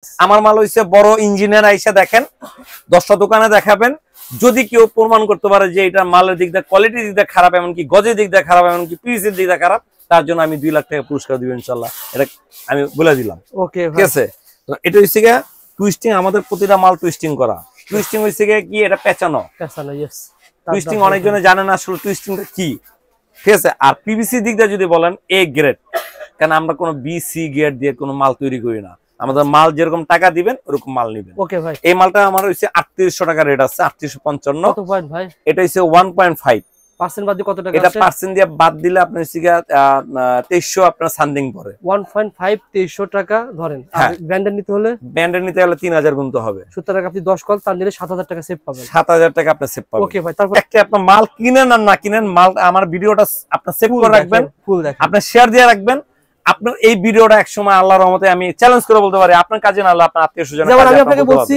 আমার মাল হইছে বড় ইঞ্জিনিয়ার আইসা দেখেন 10টা দোকানে দেখাবেন, যদি কেউ প্রমাণ করতে পারে যে এটা মালের দিক দিয়ে কোয়ালিটির দিক দিয়ে খারাপ, এমনকি গজের দিক দিয়ে খারাপ, এমনকি পিসির দিক দিয়ে খারাপ, তার জন্য আমি 2 লাখ টাকা পুরস্কার দিব ইনশাআল্লাহ। এটা আমি বলে দিলাম। ওকে ঠিক আছে। তো এটা হইছে গিয়ে টুইস্টিং, আমাদের প্রতিটা মাল টুইস্টিং করা। টুইস্টিং হইছে গিয়ে কি, এটা পেঁচানো। ইয়েস। টুইস্টিং অনেকজনে জানে না আসলে টুইস্টিংটা কি। ঠিক আছে। আর পিভিসি দিক দিয়ে যদি বলেন এ গ্রেড, কারণ আমরা কোনো বি সি গ্রেড দিয়ে কোনো মাল তৈরি করি না। আমাদের মাল যেরকম টাকা দিবেন ওরকম মাল নিবেন। ওকে ভাই। এই মালটা আমার হইছে 3800 টাকা রেট আছে, 3855। কত পয়েন্ট ভাই? এটা হইছে 1.5 পার্সেন্ট বাদ দিয়ে কত টাকা? এটা পার্সেন্ট দিয়ে বাদ দিলে আপনার হইছে 2300 আপনার সামথিং পড়ে। 1.5 2300 টাকা ধরেন। আর ব্র্যান্ডের নিতে হলে? ব্র্যান্ডের নিতে হলে 3000 গুনতে হবে। সুতরাং আপনি 10 কল তার নিলে 7000 টাকা সেভ পাবেন। 7000 টাকা আপনি সেভ পাবেন। ওকে ভাই। তারপর একটা আপনার মাল কিনেন আর না কিনেন, মাল আমার ভিডিওটা আপনি সেভ করে রাখবেন, ফুল দেখেন, আপনি শেয়ার দিয়ে রাখবেন। আপনার এই ভিডিওটা একসময় আল্লাহর রহমতে আমি চ্যালেঞ্জ করে বলতে পারি আপনার কাজে না হলে আপনার আত্মীয়-স্বজন। যেমন আমি আপনাকে বলছি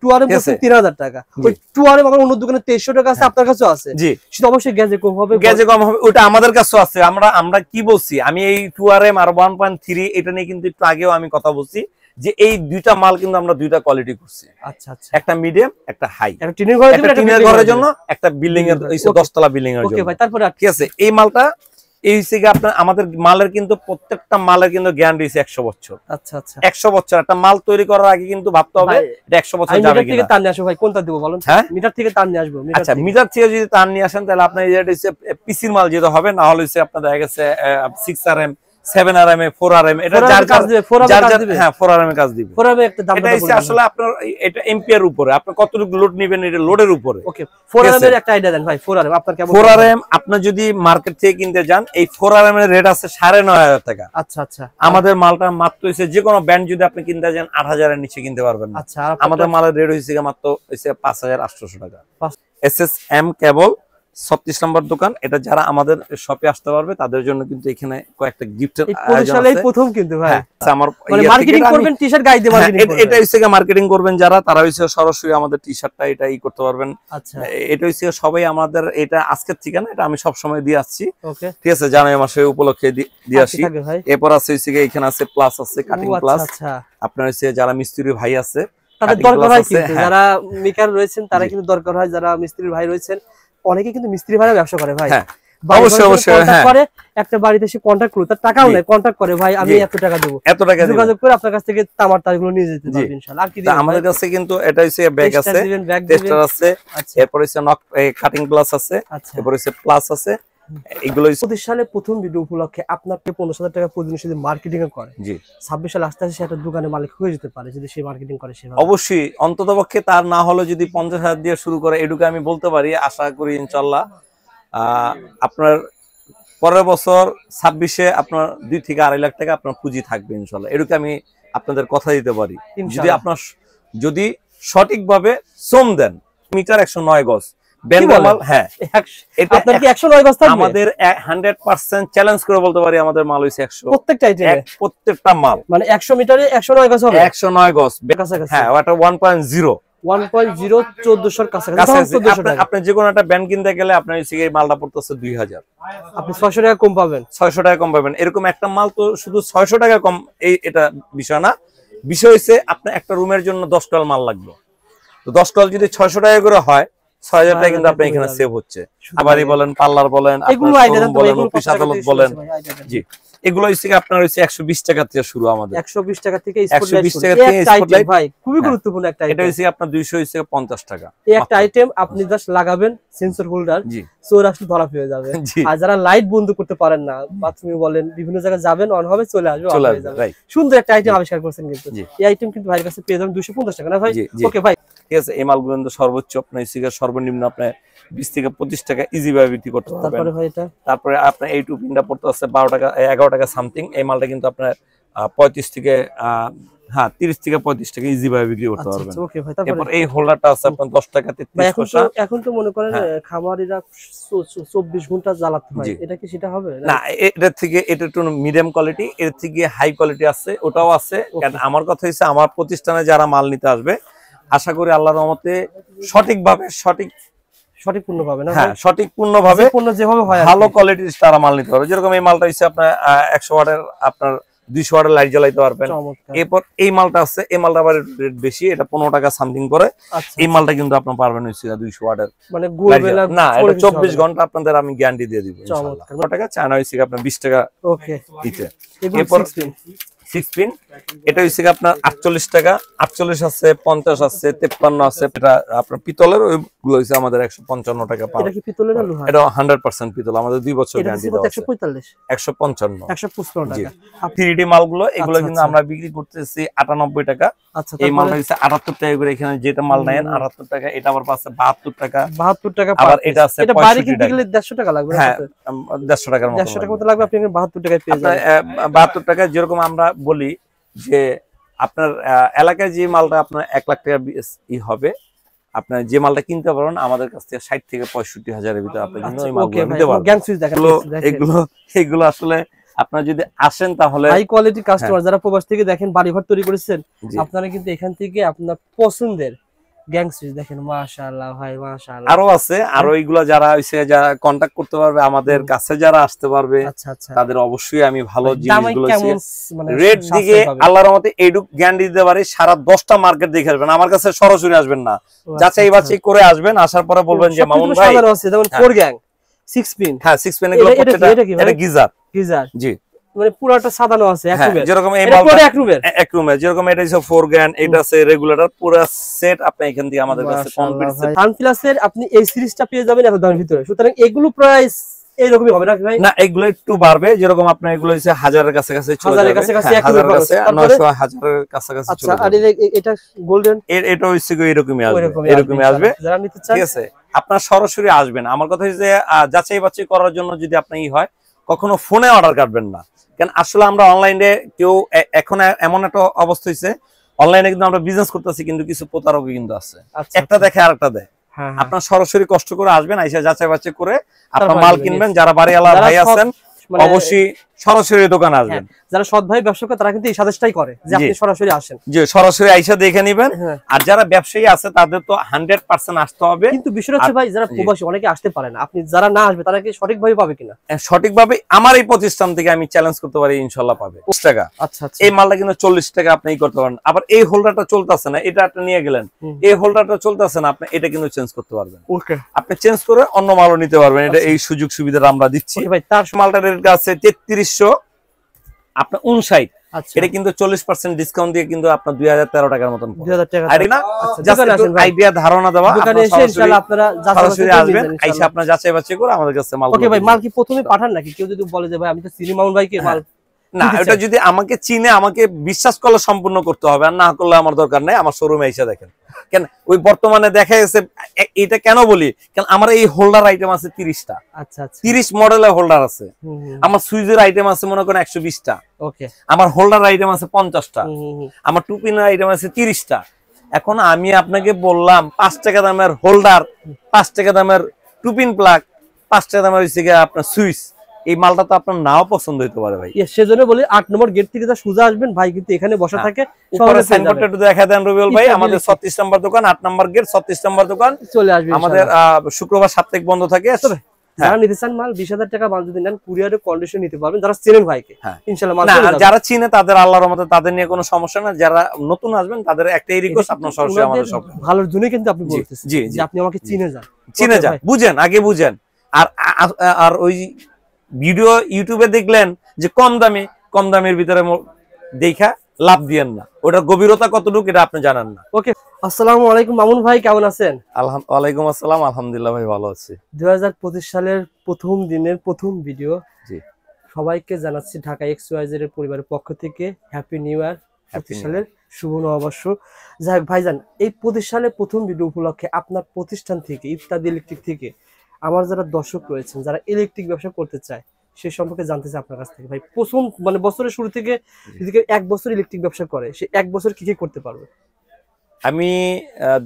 টুয়ারে বলছি 3000 টাকা, ওই টুয়ারে আমার অন্য দোকানে 2300 টাকা আছে, আপনার কাছেও আছে। জি, সেটা অবশ্যই গ্যাজে কম হবে, গ্যাজে কম হবে, ওটা আমাদের কাছেও আছে। আমরা কি বলছি, আমি এই টুয়ারে আর 1.3 এটা নিয়ে কিন্তু একটু আগেও আমি কথা বলছি যে এই দুইটা মাল কিন্তু আমরা দুইটা কোয়ালিটি করছি। আচ্ছা আচ্ছা, একটা মিডিয়াম, একটা হাই। একটা টিনের ঘরে দিবেন, একটা টিনের ঘরের জন্য, একটা বিল্ডিং এর 10 তলা বিল্ডিং এর জন্য। ওকে ভাই। তারপরে ঠিক আছে। এই মালটা এই হচ্ছে আপনার আমাদের মালের কিন্তু প্রত্যেকটা মালের কিন্তু গ্যারান্টি আছে 100 বছর। আচ্ছা আচ্ছা, 100 বছর। একটা মাল তৈরি করার আগে কিন্তু ভাবতে হবে এটা 100 বছর যাবে কিনা। মিটার থেকে তার নিয়ে আসবো ভাই, কোনটা দেব বলেন? হ্যাঁ, মিটার থেকে তার নিয়ে আসবো। আচ্ছা, মিটার থেকে যদি তার নিয়ে আসেন তাহলে আপনার এটা হচ্ছে পিসির মাল যেটা হবে, না হলে হচ্ছে আপনার দেখা গেছে 6RM 7RM 4RM, এটা যার কাজ দিবে, 4RM দিবে। হ্যাঁ, 4RM কাজ দিবে। 4RM একটা দাম এটা হচ্ছে আসলে আপনার এটা এম্পিয়ার উপরে, আপনি কতটুকু লোড নেবেন এটা লোডের উপরে। ওকে, 4RM এর একটা আইডিয়া দেন ভাই। 4RM আপনার কেমন? 4RM আপনি যদি মার্কেট থেকে কিনতে যান, এই 4RM এর রেট আছে 9500 টাকা। আচ্ছা আচ্ছা। আমাদের আমাদের মালটা মাত্র হইছে, যে কোনো ব্র্যান্ড যদি আপনি কিনতে যান 8000 এর নিচে কিনতে পারবেন না। আচ্ছা, আমাদের মালের রেট হইছে মাত্র হইছে 5800 টাকা। SSM কেবল 36 নম্বর দোকান। এটা যারা আমাদের শপে আসতে পারবে তাদের জন্য কিন্তু এখানে কয়েকটা গিফটের আয়োজন আছে। প্রথম কিন্তু ভাই আমার মানে মার্কেটিং করবেন, টি-শার্ট গায়ে দিয়ে মার্কেটিং করবেন। এটা হইছে মার্কেটিং করবেন যারা, তারা হইছে সরাসরি আমাদের টি-শার্টটা এটাই করতে পারবেন। আচ্ছা, এটা হইছে সবাই আমাদের, এটা আজকের থেকে না, এটা আমি সব সময় দিয়ে আসছি। ওকে, ঠিক আছে। জানুয়ারি মাসে উপলক্ষে দিয়ে আসি। এরপর আছে হইছে এখানে আছে প্লাস আছে, কাটিং প্লাস। আচ্ছা, আপনার হইছে যারা মিস্ত্রি ভাই আছে তাদের দরকার হয়, কিন্তু যারা মেকার রয়েছেন তারা কিন্তু দরকার হয়, যারা মিস্ত্রি ভাই রয়েছেন অনেকে কিন্তু মিস্ত্রি ভাইরা ব্যবসা করে ভাই। অবশ্যই অবশ্যই, করে একটা বাড়িতে এসে কন্টাক্ট করুন, তার টাকাও নাই, কন্টাক্ট করে ভাই আমি এত টাকা দেব, এত টাকা যোগাযোগ করে আপনার কাছ থেকে তামার তারগুলো নিয়ে যেতে পারবেন ইনশাআল্লাহ। আর কি দিবেন আমাদের কাছে? কিন্তু এটা হইছে ব্যাগ আছে, টেস্টার আছে, এরপর হইছে নক কাটিং প্লাস আছে, এরপর হইছে প্লাস আছে। এগুলো 25 সালে প্রথম ভিডিও উপলক্ষে আপনাকে 15000 টাকা প্রতিদিন যদি মার্কেটিং করে, জি 26 সালে আস্তে আস্তে একটা দোকানে মালিক হয়ে যেতে পারে যদি সে মার্কেটিং করে। সেভাবে অবশ্যই, অন্ততপক্ষে তার না হলে যদি 50000 দিয়ে শুরু করে, এটুকু আমি বলতে পারি, আশা করি ইনশাআল্লাহ আপনার পরের বছর 26-এ আপনার 2 থেকে 2.5 লাখ টাকা আপনার পুঁজি থাকবে ইনশাআল্লাহ। এটুকু আমি আপনাদের কথা দিতে পারি, যদি আপনার যদি সঠিকভাবে শ্রম দেন। মিটার 109 গজ বেনমাল। হ্যাঁ, আপনার কি 109 গজ থাকবে? আমাদের 100% চ্যালেঞ্জ করে বলতে পারি আমাদের মাল হইছে 100, প্রত্যেকটা আইটেমে, প্রত্যেকটা মাল মানে 100 মিটারে 109 গজ হবে। 109 গজ, হ্যাঁ, ওটা 1.0 1400 কাছাকাছি। আপনি যে কোনো একটা ব্যান্ড কিনতে গেলে আপনার এই মালটা পড়তেছে 2000, আপনি 600 টাকা কম পাবেন, 600 টাকা কম পাবেন। এরকম একটা মাল তো শুধু 600 টাকা কম, এটা বিষয় না। বিষয় হচ্ছে আপনার একটা রুমের জন্য 10 টল মাল লাগবে, তো 10 টল যদি 600 টাকা করে হয়, 6000 টাকা কিন্তু আপনার এখানে সেভ হচ্ছে। আবারই বলেন, পার্লার বলেন, অফিস আদালত বলেন, জি এগুলো হচ্ছে আপনার হচ্ছে 120 টাকা থেকে শুরু। আমাদের 120 টাকা থেকে স্পটলাইট ভাই খুবই গুরুত্বপূর্ণ একটা আইটেম। এটা হচ্ছে আপনার 250 টাকা এই একটা আইটেম। আপনি জাস্ট লাগাবেন সেন্সর হোল্ডার, চোর আসলে ধরা পেয়ে যাবে। আর যারা লাইট বন্ধ করতে পারেন না, বাথরুমে বলেন, বিভিন্ন জায়গায় যাবেন, অন হবে, চলে আসবে, অন হয়ে যাবে। সুন্দর একটা আইটেম আবিষ্কার করেছেন কিন্তু। এই আইটেম কিন্তু ভাইয়ের কাছে পেয়ে যাবেন 250 টাকা না ভাই? ওকে ভাই, ঠিক আছে। এই মালগুলো কিন্তু সর্বোচ্চ আপনার সর্বনিম্ন আপনার 20 থেকে 25 টাকা ইজি ভাবে বিক্রি করতে পারবেন। তারপরে ভাই এটা, তারপরে আপনার এই টুপিনটা পড়তে আছে 12 টাকা 11 টাকা সামথিং। এই মালটা কিন্তু আপনার 35 থেকে 30 থেকে 35 টাকা ইজি ভাবে বিক্রি করতে পারবেন। ওকে ভাই, তারপর এই হোল্ডারটা আছে আপনার 10 টাকা 33 পয়সা। এখন তো মনে করেন খামারিরা 24 ঘন্টা জ্বালাতে হয়, এটা কি সেটা হবে না? এটা থেকে এটা একটু মিডিয়াম কোয়ালিটি, এর থেকে হাই কোয়ালিটি আছে, ওটাও আছে। কারণ আমার কথা হচ্ছে আমার প্রতিষ্ঠানে যারা মাল নিতে আসবে, আশা করি আল্লাহর রহমতে সঠিকভাবে সঠিক পূর্ণ পাবে না? হ্যাঁ, সঠিক পূর্ণ ভাবে, পূর্ণ যেভাবে হয় ভালো কোয়ালিটির তারা মাল নিতে পারবে। যেরকম এই মালটা হচ্ছে আপনার 100 ওয়াটের আপনার 200 ওয়াটের লাইট জ্বালাইতে পারবেন। এরপর এই মালটা আছে, এই মালটা আবার রেট বেশি, এটা 15 টাকা সামথিং করে। এই মালটা কিন্তু আপনার পারবেন হচ্ছে 200 ওয়াটের, মানে না এটা 24 ঘন্টা আপনাদের আমি গ্যারান্টি দিয়ে দিব ইনশাআল্লাহ। 15 টাকা চায়না হইছে আপনার 20 টাকা। ওকে দিতে এরপর 6 পিন এটা হইছে আপনার 48 টাকা, 48 আছে, 50 আছে, 53 আছে। এটা আপনার পিতলের, ওইগুলো হইছে আমাদের 155 টাকা পাওয়া। এটা কি পিতলের না লোহা? এটা 100% পিতল, আমাদের 2 বছর গ্যারান্টি দেওয়া আছে। 155 155 টাকা। 3D মালগুলো এগুলো কিন্তু আমরা বিক্রি করতেছি 98 টাকা। আচ্ছা, এই মালটা হইছে 78 টাকা করে, এখানে যেটা মাল নেন 78 টাকা, এটা আবার পাচ্ছে 72 টাকা। 72 টাকা আবার এটা আছে 65 টাকা। এটা বাইরে কিনতে গেলে 150 টাকা লাগবে। হ্যাঁ 150 টাকার মতো, 150 টাকার মতো লাগবে, আপনি 72 টাকায় পেয়ে যাবেন। 72 টাকা। যেরকম আমরা বলি যে আপনার এলাকায় যে মালটা আপনার 1 লাখ টাকা হবে, আপনার যে মালটা কিনতে পারবেন আমাদের কাছ থেকে 60 থেকে 65 হাজারের ভিতরে আপনি কিন্তু ওই মালগুলো নিতে পারবেন। এগুলো আসলে আপনারা যদি আসেন তাহলে হাই কোয়ালিটি কাস্টমার যারা প্রবাস থেকে দেখেন, বাড়িঘর তৈরি করেছেন, আপনারা কিন্তু এখান থেকে আপনার পছন্দের গ্যাং সুইচ দেখেন। মাশাআল্লাহ ভাই, মাশাআল্লাহ। আরো আছে, আরো এইগুলা যারা হইছে যারা কন্টাক্ট করতে পারবে, আমাদের কাছে যারা আসতে পারবে, তাদের অবশ্যই আমি ভালো জিনিসগুলো রেট দিকে আল্লাহর রহমতে এইটুক গ্যারান্টি দিতে পারি। সারা 10টা মার্কেট দেখে আসবেন, আমার কাছে সরাসরি আসবেন না, যাচাই বাছাই করে আসবেন। আসার পরে বলবেন যে মামুন ভাই যেমন 4 গ্যাং 6 পিন। হ্যাঁ 6 পিন এগুলো প্রত্যেকটা এটা গিজার জি, মানে পুরোটা সাজানো আছে এক রুমে। যেরকম এই মালটা এক রুমে, যেরকম এটা হচ্ছে 4 গ্যান, এটা আছে রেগুলেটর, পুরো সেট আপনি এখান থেকে আমাদের কাছে কমপ্লিট সেট। সানপ্লাসের আপনি এই সিরিজটা পেয়ে যাবেন এত দামের ভিতরে, সুতরাং এগুলো প্রাইস এইরকমই হবে না ভাই? না এগুলো একটু বাড়বে, যেরকম আপনার এগুলো হচ্ছে 1000 এর কাছাকাছি চলে যাবে, 1000 এর কাছাকাছি, 900 1000 এর কাছাকাছি চলে যাবে। আর এটা গোল্ডেন এটা হচ্ছে এরকমই আসবে, এরকমই আসবে। যারা নিতে চান ঠিক আছে, আপনারা সরাসরি আসবেন। আমার কথা হচ্ছে যাচাই বাছাই করার জন্য যদি আপনি হয়, কখনো ফোনে অর্ডার কাটবেন না, কারণ আসলে আমরা অনলাইনে কেউ এখন এমন একটা অবস্থা হয়েছে, অনলাইনে কিন্তু আমরা বিজনেস করতেছি কিন্তু কিছু প্রতারক কিন্তু আছে, একটা দেখে আরেকটা দেয়। আপনার সরাসরি কষ্ট করে আসবেন, আইসা যাচাই বাছাই করে আপনার মাল কিনবেন। যারা বাড়িওয়ালা ভাই আছেন অবশ্যই সরাসরি দোকানে আসবেন। যারা সৎ ভাই ব্যবসা করে তারা কিন্তু এই সাজেশটাই করে যে আপনি সরাসরি আসেন, যে সরাসরি আইসা দেখে নেবেন। আর যারা ব্যবসায়ী আছে তাদের তো 100% আসতে হবে। কিন্তু বিষয় হচ্ছে ভাই, যারা প্রবাসী অনেকে আসতে পারে না, আপনি যারা না আসবে তারা কি সঠিকভাবে পাবে কিনা? সঠিকভাবে আমার এই প্রতিষ্ঠান থেকে আমি চ্যালেঞ্জ করতে পারি ইনশাআল্লাহ পাবে 50 টাকা। আচ্ছা আচ্ছা, এই মালটা কিন্তু 40 টাকা আপনি করতে পারেন। আবার এই হোল্ডারটা চলতেছে না, এটা আপনি নিয়ে গেলেন, এই হোল্ডারটা চলতেছে না, আপনি এটা কিন্তু চেঞ্জ করতে পারবেন। ওকে, আপনি চেঞ্জ করে অন্য মালও নিতে পারবেন। এটা এই সুযোগ সুবিধাটা আমরা দিচ্ছি ভাই। তার মালটার রেট আছে 3300, আপনার 59। এটা কিন্তু 40% ডিসকাউন্ট দিয়ে কিন্তু আপনার 2013 টাকার মতন 2000 টাকা। আর না জাস্ট আইডিয়া ধারণা দেওয়া, দোকানে এসে ইনশাআল্লাহ আপনারা সরাসরি আসবেন, আইসা আপনারা যাচাই বাছাই করে আমাদের কাছে মাল। ওকে ভাই, মাল কি প্রথমে পাঠান নাকি? কেউ যদি বলে যে ভাই আমি তো চিনি মামুন ভাইকে মাল, না এটা যদি আমাকে চিনে, আমাকে বিশ্বাস করলে সম্পূর্ণ করতে হবে, আর না করলে আমার দরকার নেই। আমার শোরুমে এসে দেখেন। কেন ওই বর্তমানে দেখা গেছে, এটা কেন বলি, কারণ আমার এই হোল্ডার আইটেম আছে 30টা। আচ্ছা আচ্ছা, 30 মডেলের হোল্ডার আছে। আমার সুইচের আইটেম আছে মনে করেন 120টা। ওকে, আমার হোল্ডার আইটেম আছে 50টা। আমার টুপিনের আইটেম আছে 30টা। এখন আমি আপনাকে বললাম 5 টাকা দামের হোল্ডার, 5 টাকা দামের টুপিন প্লাগ, 5 টাকা দামের হচ্ছে আপনার সুইচ, এই মালটা তো আপনার নাও পছন্দ হতে পারে ভাই। সেজন্য বলি 8 নম্বর গেট থেকে যা সোজা আসবেন ভাই, কিন্তু এখানে বসা থাকে। উপরে সাইনবোর্ডটা একটু দেখা দেন রবিউল ভাই, আমাদের 36 নম্বর দোকান, 8 নম্বর গেট, 36 নম্বর দোকান। চলে আসবেন আমাদের শুক্রবার সাপ্তাহিক বন্ধ থাকে। যারা নিতে চান মাল 20,000 টাকা মাল যদি নেন, কুরিয়ারে কন্ডিশন নিতে পারবেন। যারা চেনেন ভাইকে ইনশাআল্লাহ মাল চলে যাবে। যারা চিনে তাদের আল্লাহর রহমতে তাদের নিয়ে কোনো সমস্যা না। যারা নতুন আসবেন তাদের একটাই রিকোয়েস্ট, আপনারা সরাসরি আমাদের সব ভালোর জন্যই কিন্তু আপনি বলতেছেন যে আপনি আমাকে চিনে যান, চিনে যান, বুঝেন, আগে বুঝেন। আর ওই ভিডিও ইউটিউবে দেখলেন যে কম দামের ভিতরে দেখা লাভ দিয়েন না, ওটার গভীরতা কতটুকু এটা আপনি জানেন না। ওকে, আসসালামু আলাইকুম মামুন ভাই, কেমন আছেন? ওয়ালাইকুম আসসালাম, আলহামদুলিল্লাহ ভাই, ভালো আছি। 2025 সালের প্রথম দিনের প্রথম ভিডিও। জি, সবাইকে জানাচ্ছি ঢাকা XYZ এর পরিবারের পক্ষ থেকে হ্যাপি নিউ ইয়ার, 25 সালের শুভ নববর্ষ। যাই হোক ভাইজান, এই 25 সালের প্রথম ভিডিও উপলক্ষে আপনার প্রতিষ্ঠান থেকে, ইত্যাদি ইলেকট্রিক থেকে আমার যারা দর্শক রয়েছেন, যারা ইলেকট্রিক ব্যবসা করতে চায়, সে সম্পর্কে জানতে চাই আপনার কাছ থেকে ভাই। প্রথম মানে বছরের শুরু থেকে যদি 1 বছর ইলেকট্রিক ব্যবসা করে, সে 1 বছর কি কি করতে পারবে? আমি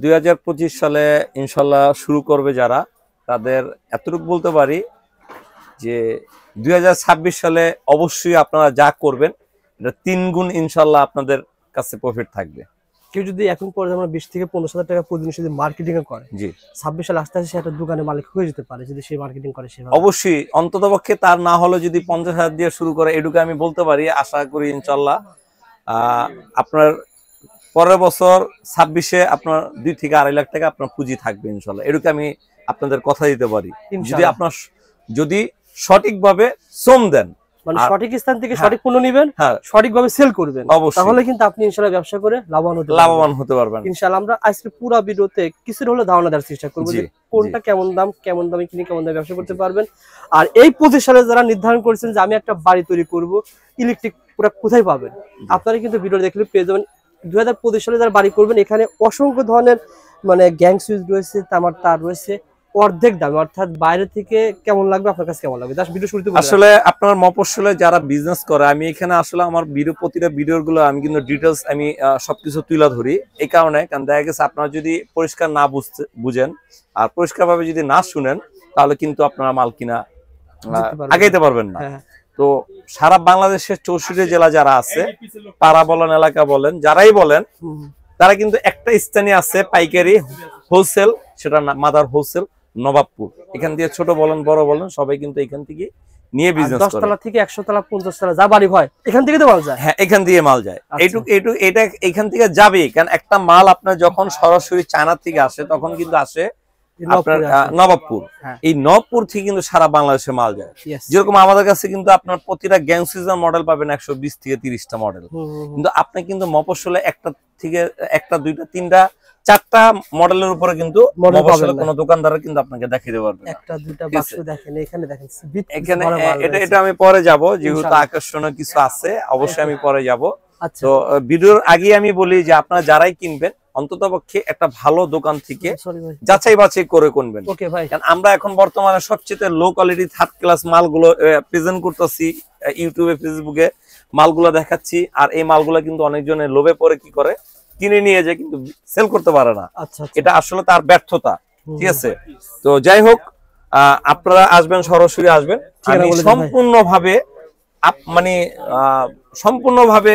2025 সালে ইনশাল্লাহ শুরু করবে যারা, তাদের এতটুকু বলতে পারি যে 2026 সালে অবশ্যই আপনারা যা করবেন এটা 3 গুণ ইনশাল্লাহ আপনাদের কাছে প্রফিট থাকবে। কেউ যদি এখন পরে যেমন 20 থেকে 15,000 টাকা প্রতিদিন যদি মার্কেটিং করে, জি 26 সালে আস্তে আস্তে একটা দোকানের মালিক হয়ে যেতে পারে যদি সে মার্কেটিং করে সেভাবে। অবশ্যই অন্ততপক্ষে তার না হলে যদি 50,000 দিয়ে শুরু করে, এটুকু আমি বলতে পারি, আশা করি ইনশাআল্লাহ আপনার পরের বছর 26-এ আপনার 2 থেকে 2.5 লাখ টাকা আপনার পুঁজি থাকবে ইনশাআল্লাহ। এটুকু আমি আপনাদের কথা দিতে পারি, যদি আপনার যদি সঠিকভাবে শ্রম দেন, মানে সঠিক স্থান থেকে সঠিক পণ্য নেবেন, সঠিকভাবে সেল করবেন, তাহলে কিন্তু আপনি ইনশাআল্লাহ ব্যবসা করে লাভবান হতে পারবেন ইনশাআল্লাহ। আমরা আজকে পুরো ভিডিওতে কিছু হলো ধারণা দেওয়ার চেষ্টা করব যে কোনটা কেমন দাম, কেমন দামে কিনে কেমন দামে ব্যবসা করতে পারবেন। আর এই 25 সালে যারা নির্ধারণ করেছেন যে আমি একটা বাড়ি তৈরি করব, ইলেকট্রিক পুরো কোথায় পাবেন, আপনারা কিন্তু ভিডিও দেখলে পেয়ে যাবেন। 2025 সালে যারা বাড়ি করবেন, এখানে অসংখ্য ধরনের মানে গ্যাং সুইচ রয়েছে, তামার তার রয়েছে অর্ধেক দাম, অর্থাৎ বাইরে থেকে কেমন লাগবে আপনার কাছে কেমন লাগবে ভিডিও শুরুতে আসলে আপনার মফস্বলে যারা বিজনেস করে, আমি এখানে আসলে আমার ভিডিও প্রতিটা ভিডিওর গুলো আমি কিন্তু ডিটেইলস আমি সবকিছু তুলে ধরি এই কারণে, কারণ দেখা গেছে আপনারা যদি পরিষ্কার না বুঝেন আর পরিষ্কারভাবে যদি না শুনেন, তাহলে কিন্তু আপনারা মাল কিনা আগাইতে পারবেন না। তো সারা বাংলাদেশের 64 জেলা যারা আছে, পাড়া বলেন, এলাকা বলেন, যারাই বলেন, তারা কিন্তু একটা স্থানে আছে পাইকারি হোলসেল, সেটা মাদার হোলসেল নবাবপুর। এখান থেকে ছোট বলেন বড় বলেন সবাই কিন্তু এখান থেকে নিয়ে বিজনেস করে। 10 তলা থেকে 100 তলা 50 তলা যা বাড়ি হয় এখান থেকে তো মাল যায়। হ্যাঁ, এখান থেকে মাল যায়। এটা এখান থেকে যাবে, কারণ একটা মাল আপনার যখন সরাসরি চায়না থেকে আসে, তখন কিন্তু আসে আপনার নবাবপুর। এই নবাবপুর থেকে কিন্তু সারা বাংলাদেশে মাল যায়। যেরকম আমাদের কাছে কিন্তু আপনার প্রতিটা গ্যাং সিজন মডেল পাবেন 120 থেকে 30টা মডেল, কিন্তু আপনি কিন্তু মফস্বলে একটা থেকে একটা, দুইটা, তিনটা, 4টা মডেলের উপরে কিন্তু মফস্বলে কোনো দোকানদার কিন্তু আপনাকে দেখিয়ে দিতে পারবে। একটা দুইটা বাক্স দেখেন, এখানে দেখেন, এখানে এটা আমি পরে যাব, যেহেতু আকর্ষণীয় কিছু আছে অবশ্যই আমি পরে যাব। তো ভিডিওর আগে আমি বলি যে আপনারা যারাই কিনবেন, অন্ততপক্ষে একটা ভালো দোকান থেকে যাচাই বাছাই করে কিনবেন। কারণ আমরা এখন বর্তমানে সবচেয়ে লো কোয়ালিটি থার্ড ক্লাস মালগুলো প্রেজেন্ট করতেছি ইউটিউবে, ফেসবুকে মালগুলো দেখাচ্ছি, আর এই মালগুলো কিন্তু অনেকজনের লোভে পড়ে কি করে কিনে নিয়ে যায়, কিন্তু সেল করতে পারে না। এটা আসলে তার ব্যর্থতা, ঠিক আছে। তো যাই হোক, আপনারা আসবেন, সরাসরি আসবেন, আমি সম্পূর্ণভাবে মানে সম্পূর্ণভাবে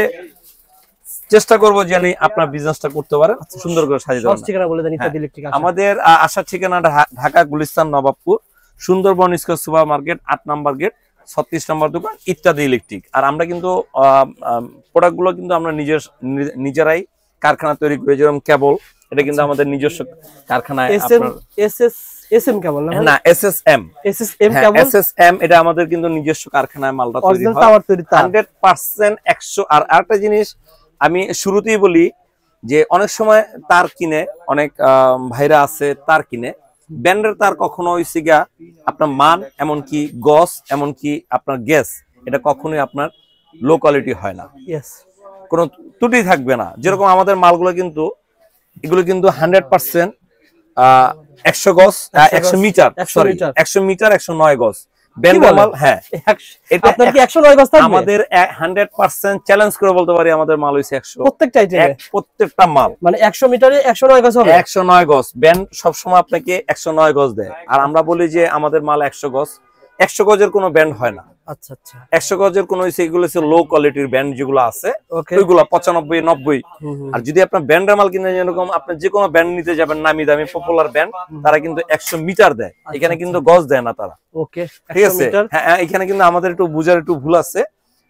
চেষ্টা করবো যে আপনার বিজনেসটা করতে পারেন সুন্দর করে সাজিয়ে দেবেন। আমাদের আসার ঠিকানা Dhaka Gulistan Nawabpur, Sundarban square super market, 8 নম্বর গেট, 36 নম্বর দোকান, ইত্যাদি ইলেকট্রিক। আর আমরা কিন্তু প্রোডাক্ট গুলো কিন্তু আমরা নিজেরাই কারখানা তৈরি করি, যেরকম কেবল, এটা কিন্তু আমাদের নিজস্ব কারখানায়। এসএম কেবল না, এসএসএম কেবল, এসএসএম এটা আমাদের কিন্তু নিজস্ব কারখানায় মালটা তৈরি হয় 100% 100। আর আরেকটা জিনিস আমি শুরুতেই বলি যে অনেক সময় তার কিনে, অনেক ভাইরা আছে তার কিনে, ব্র্যান্ডের তার কখনো হইছে গিয়া আপনার মান, এমনকি গস, এমনকি আপনার গ্যাস, এটা কখনোই আপনার লো কোয়ালিটি হয় না, কোনো ত্রুটি থাকবে না। যেরকম আমাদের মালগুলো কিন্তু, এগুলো কিন্তু 100% 100 গজ, 100 মিটার, সরি 100 মিটার 109 গজ মাল। হ্যাঁ, আপনার কি 109 গজ থাকবে? আমাদের 100% চ্যালেঞ্জ করে বলতে পারি আমাদের মাল হইছে 100, প্রত্যেকটা মাল মানে 100 মিটারে 109 গজ হবে। 109 গজ ব্যান্ড সব সময় আপনাকে 109 গজ দেয়। আর আমরা বলি যে আমাদের মাল 100 গজ, 100 গজের কোনো ব্যান্ড হয় না। আচ্ছা আচ্ছা, 100 গজের কোন হইছে, এগুলো হচ্ছে লো কোয়ালিটির ব্যান্ড যেগুলো আছে, ওইগুলো 95 90। আর যদি আপনার ব্যান্ডের মাল কিনে, যেরকম আপনি যে কোনো ব্যান্ড নিতে যাবেন নামি দামি পপুলার ব্যান্ড, তারা কিন্তু 100 মিটার দেয়, এখানে কিন্তু গজ দেয় না তারা। ওকে, ঠিক আছে। হ্যাঁ, এখানে কিন্তু আমাদের একটু বুঝার একটু ভুল আছে,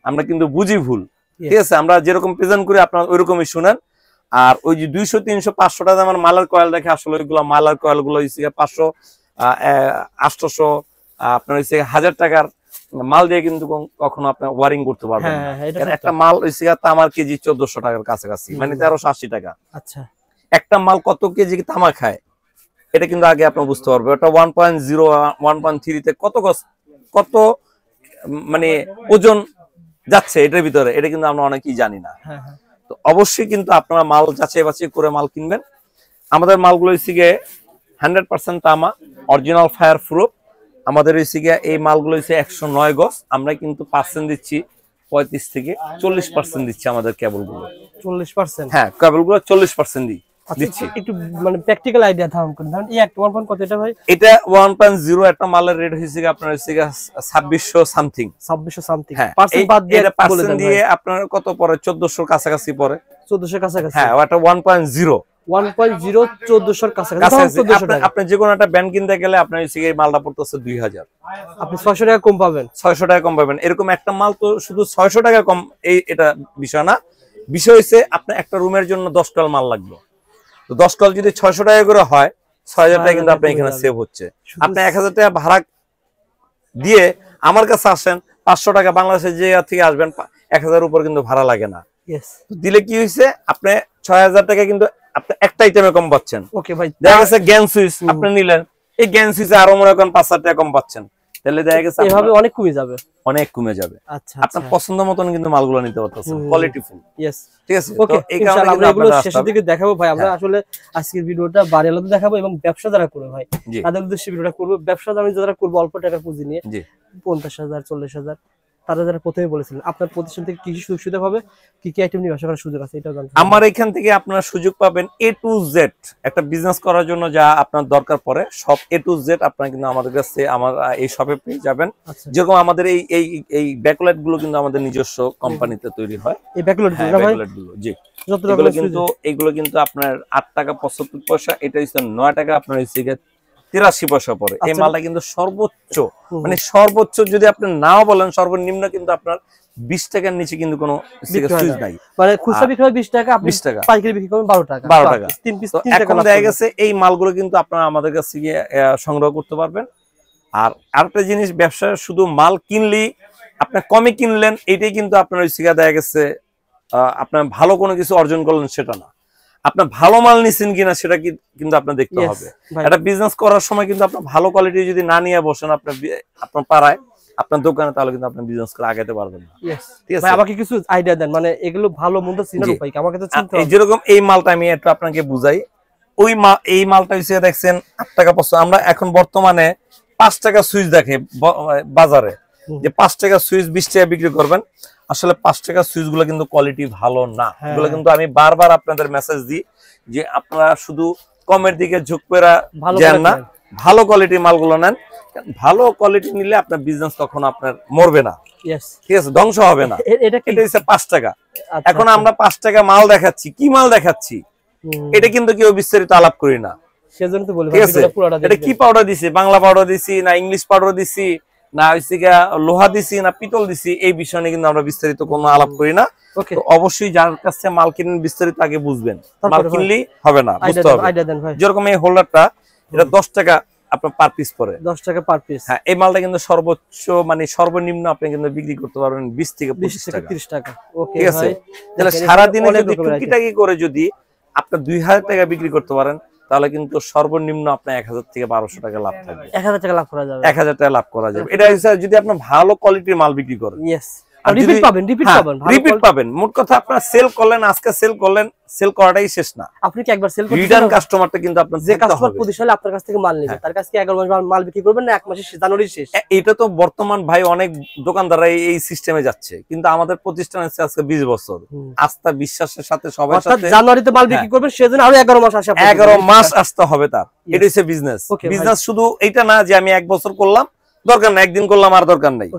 আমরা কিন্তু বুঝি ভুল, ঠিক আছে। আমরা যেরকম প্রেজেন্ট করি আপনারা ওইরকমই শুনেন। আর ওই যে 200 300 500 টাকা আমার মালার কয়েল দেখে, আসলে ওইগুলো মালার কয়েল গুলো হইছে 500 800 আপনার হইছে 1000 টাকার মাল দিয়ে কিন্তু কখনো আপনি ওয়ারিং করতে পারবেন না। একটা মাল হইছে তামার কেজি 1400 টাকার কাছাকাছি, মানে 1380 টাকা। আচ্ছা, একটা মাল কত কেজি তামা খায় এটা কিন্তু আগে আপনি বুঝতে পারবেন। ওটা 1.0 1.3 তে কত মানে ওজন যাচ্ছে এটার ভিতরে, এটা কিন্তু আমরা অনেকেই জানি না। তো অবশ্যই কিন্তু আপনারা মাল যাচাই বাছাই করে মাল কিনবেন। আমাদের মালগুলো হচ্ছে গিয়ে 100% তামা, অরিজিনাল ফায়ার প্রুফ। আমাদের হচ্ছে গিয়ে এই মালগুলো হচ্ছে 109 গজ। আমরা কিন্তু পার্সেন্ট দিচ্ছি 35 থেকে 40% দিচ্ছি আমাদের কেবলগুলো। 40%? হ্যাঁ, কেবলগুলো 40% দিচ্ছি। একটু মানে প্র্যাকটিক্যাল আইডিয়া ধারণ করুন। ধরুন এই একটা 1 কত এটা ভাই? এটা 1.0 একটা মালের রেট হইছে কি আপনার হইছে 2600 সামথিং। 2600 সামথিং। পার্সেন্ট বাদ দিয়ে, এটা পার্সেন্ট দিয়ে আপনার কত পড়ে? 1400 কাছাকাছি পড়ে। 1400 কাছাকাছি। হ্যাঁ, ওটা 1.0 1400 কাছাকাছি। আপনি যে কোনো একটা ব্যান্ড কিনতে গেলে আপনার এই মালটা পড়তেছে 2000, আপনি 600 টাকা কম পাবেন। 600 টাকা কম পাবেন। এরকম একটা মাল তো শুধু 600 টাকা কম, এটা বিষয় না। বিষয় হচ্ছে আপনার একটা রুমের জন্য 10 টল মাল লাগবে। তো 10 টল যদি 600 টাকা করে হয়, 6000 টাকা কিন্তু আপনার এখানে সেভ হচ্ছে। আপনি 1000 টাকা ভাড়া দিয়ে আমার কাছে আসেন, 500 টাকা বাংলাদেশের জায়গা থেকে আসবেন, 1000 উপর কিন্তু ভাড়া লাগে না। দিলে কি হয়েছে, আপনি 6000 টাকা কিন্তু আপনি একটা আইটেমে কম পাচ্ছেন। ওকে ভাই, দেখা গেছে জ্ঞান সুইচ আপনি নিলেন, এই জ্ঞান সুইচে আরো মনে করেন 5-7 টাকা কম পাচ্ছেন, তাহলে দেখা গেছে এভাবে অনেক কমে যাবে, অনেক কমে যাবে। আচ্ছা, আপনার পছন্দ মতন কিন্তু মালগুলো নিতে পারতেছেন, কোয়ালিটিফুল। यस, ঠিক আছে। ওকে, ইনশাআল্লাহ আমরা এগুলো শেষের দিকে দেখাবো ভাই। আমরা আসলে আজকের ভিডিওটা বাড়িয়ালাতে দেখাবো এবং ব্যবসা যারা করে ভাই তাদের উদ্দেশ্যে ভিডিওটা করব। ব্যবসা আমি যারা করব অল্প টাকা পুঁজি নিয়ে, 50,000 40,000, তারা যারা প্রথমে বলেছিলেন আপনার প্রতিষ্ঠান থেকে কি সুযোগ সুবিধা হবে, কি কি আইটেম নিয়ে ব্যবসা করার সুযোগ আছে, এটাও জানতে। আমার এখান থেকে আপনারা সুযোগ পাবেন A to Z, একটা বিজনেস করার জন্য যা আপনার দরকার পড়ে সব A to Z আপনারা কিন্তু আমাদের কাছে আমার এই শপে পেয়ে যাবেন। যেরকম আমাদের এই ব্যাকলাইট গুলো কিন্তু আমাদের নিজস্ব কোম্পানিতে তৈরি হয়। এই ব্যাকলাইট গুলো জি, এগুলো কিন্তু আপনার 8 টাকা 75 পয়সা, এটা হচ্ছে 9 টাকা আপনার হচ্ছে 83 পয়সা পড়ে। এই মালটা কিন্তু সর্বোচ্চ, মানে সর্বোচ্চ যদি আপনি নাও বলেন, সর্বনিম্ন কিন্তু আপনার 20 টাকার নিচে কিন্তু কোনো সুইচ নাই। মানে খুচরা বিক্রি হয় 20 টাকা, আপনি 20 টাকা, পাইকারি বিক্রি করবেন 12 টাকা, 12 টাকা। 3 পিস 3 টাকা। এখন দেখা গেছে এই মালগুলো কিন্তু আপনারা আমাদের কাছ থেকে সংগ্রহ করতে পারবেন। আর আরেকটা জিনিস, ব্যবসা শুধু মাল কিনলি আপনি কমে কিনলেন এটাই কিন্তু আপনার ওই সিগা দেখা গেছে আপনার ভালো কোনো কিছু অর্জন করলেন সেটা না। আপনার ভালো মাল নিছেন কিনা সেটা কিন্তু আপনার দেখতে হবে। একটা বিজনেস করার সময় কিন্তু আপনার ভালো কোয়ালিটি যদি না নিয়ে বসেন আপনার পাড়ায়, আপনার দোকানে, তাহলে কিন্তু আপনি বিজনেস করে আগাতে পারবেন না। ঠিক আছে, আমাকে কিছু আইডিয়া দেন, মানে এগুলো ভালো মন্দ চিনার উপায় কি আমাকে তো চিনতে হবে। যেরকম এই মালটা আমি একটু আপনাকে বুঝাই, এই মালটা হইছে দেখছেন 8 টাকা 500। আমরা এখন বর্তমানে 5 টাকা সুইচ দেখে বাজারে, যে 5 টাকা সুইচ 20 টাকা বিক্রি করবেন। আসলে 5 টাকা সুইচ গুলো কিন্তু কোয়ালিটি ভালো না। এগুলো কিন্তু আমি বারবার আপনাদের মেসেজ দিই যে আপনারা শুধু কমের দিকে ঝুঁক করে যান না, ভালো কোয়ালিটির মালগুলো নেন। ভালো কোয়ালিটি নিলে আপনার বিজনেস কখনো আপনার মরবে না, ঠিক আছে, ধ্বংস হবে না। এটা হচ্ছে 5 টাকা। এখন আমরা 5 টাকা মাল দেখাচ্ছি, কি মাল দেখাচ্ছি এটা কিন্তু কেউ বিস্তারিত আলাপ করি না। সেজন্য তো বলি এটা কি পাউডার দিছি, বাংলা পাউডার দিছি না ইংলিশ পাউডার দিছি না হইছে লোহা দিছি না পিতল দিছি, এই বিষয় নিয়ে কিন্তু আমরা বিস্তারিত কোনো আলাপ করি না। তো অবশ্যই যার কাছে মাল কিনেন বিস্তারিত আগে বুঝবেন, মাল কিনলেই হবে না, বুঝতে হবে। যেরকম এই হোল্ডারটা, এটা 10 টাকা আপনার পার পিস পড়ে, 10 টাকা পার পিস। হ্যাঁ, এই মালটা কিন্তু সর্বোচ্চ মানে সর্বনিম্ন আপনি কিন্তু বিক্রি করতে পারবেন 20 থেকে 30 টাকা। ওকে, ঠিক আছে। তাহলে সারা দিনে যদি টুকিটাকি করে যদি আপনি 2000 টাকা বিক্রি করতে পারেন, তাহলে কিন্তু সর্বনিম্ন আপনার 1000 থেকে 1200 টাকা লাভ থাকবে। 1000 টাকা লাভ করা যাবে, 1000 টাকা লাভ করা যাবে। এটা যদি আপনি ভালো কোয়ালিটির মাল বিক্রি করেন, রিপিট পাবেন। মোট কথা আপনার সেল করলেন, আজকে সেল করলেন, সেল করাটাই শেষ না। আপনি কি একবার সেল করতে রিটার্ন কাস্টমারটা কিন্তু আপনার যে কাস্টমার প্রতিষ্ঠানে আপনার কাছ থেকে মাল নেবে, তার কাছ থেকে 11 মাস মাল বিক্রি করবেন না 1 মাসে জানুয়ারি শেষ। এটা তো বর্তমান ভাই অনেক দোকানদাররা এই সিস্টেমে যাচ্ছে, কিন্তু আমাদের প্রতিষ্ঠান আছে আজকে 20 বছর আস্থা বিশ্বাসের সাথে সবার সাথে জানুয়ারিতে মাল বিক্রি করবেন, সেজন্য আরো 11 মাস আসে, 11 মাস আসতে হবে তার। এটা হচ্ছে বিজনেস। বিজনেস শুধু এটা না যে আমি 1 বছর করলাম, দরকার না, একদিন করলাম আর দরকার নাই।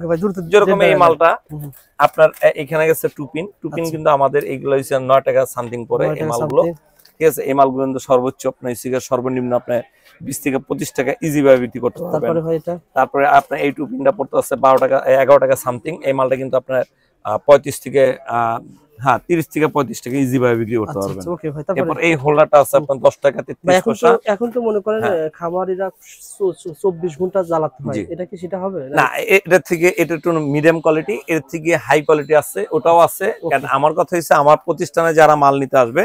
যেরকম এই মালটা আপনার এখানে গেছে টুপিন কিন্তু আমাদের এইগুলো হচ্ছে 9 টাকা সামথিং পরে এই মালগুলো, ঠিক আছে। এই মালগুলো কিন্তু সর্বোচ্চ আপনার সর্বনিম্ন আপনার 20 থেকে 25 টাকা ইজি ভাবে বিক্রি করতে পারবেন। তারপরে আপনার এই টুপিনটা পড়তে আছে 12 টাকা 11 টাকা সামথিং। এই মালটা কিন্তু আপনার 35 থেকে 30 থেকে 35 টাকা ইজি ভাবে বিক্রি করতে পারবেন। এরপর এই হোল্ডারটা আছে আপনার 10 টাকা 33 পয়সা। এখন তো মনে করেন খামারিরা 24 ঘন্টা জ্বালাতে হয়, এটা কি সেটা হবে না? এটা থেকে এটা একটু মিডিয়াম কোয়ালিটি, এর থেকে হাই কোয়ালিটি আছে, ওটাও আছে। কারণ আমার কথা হচ্ছে আমার প্রতিষ্ঠানে যারা মাল নিতে আসবে,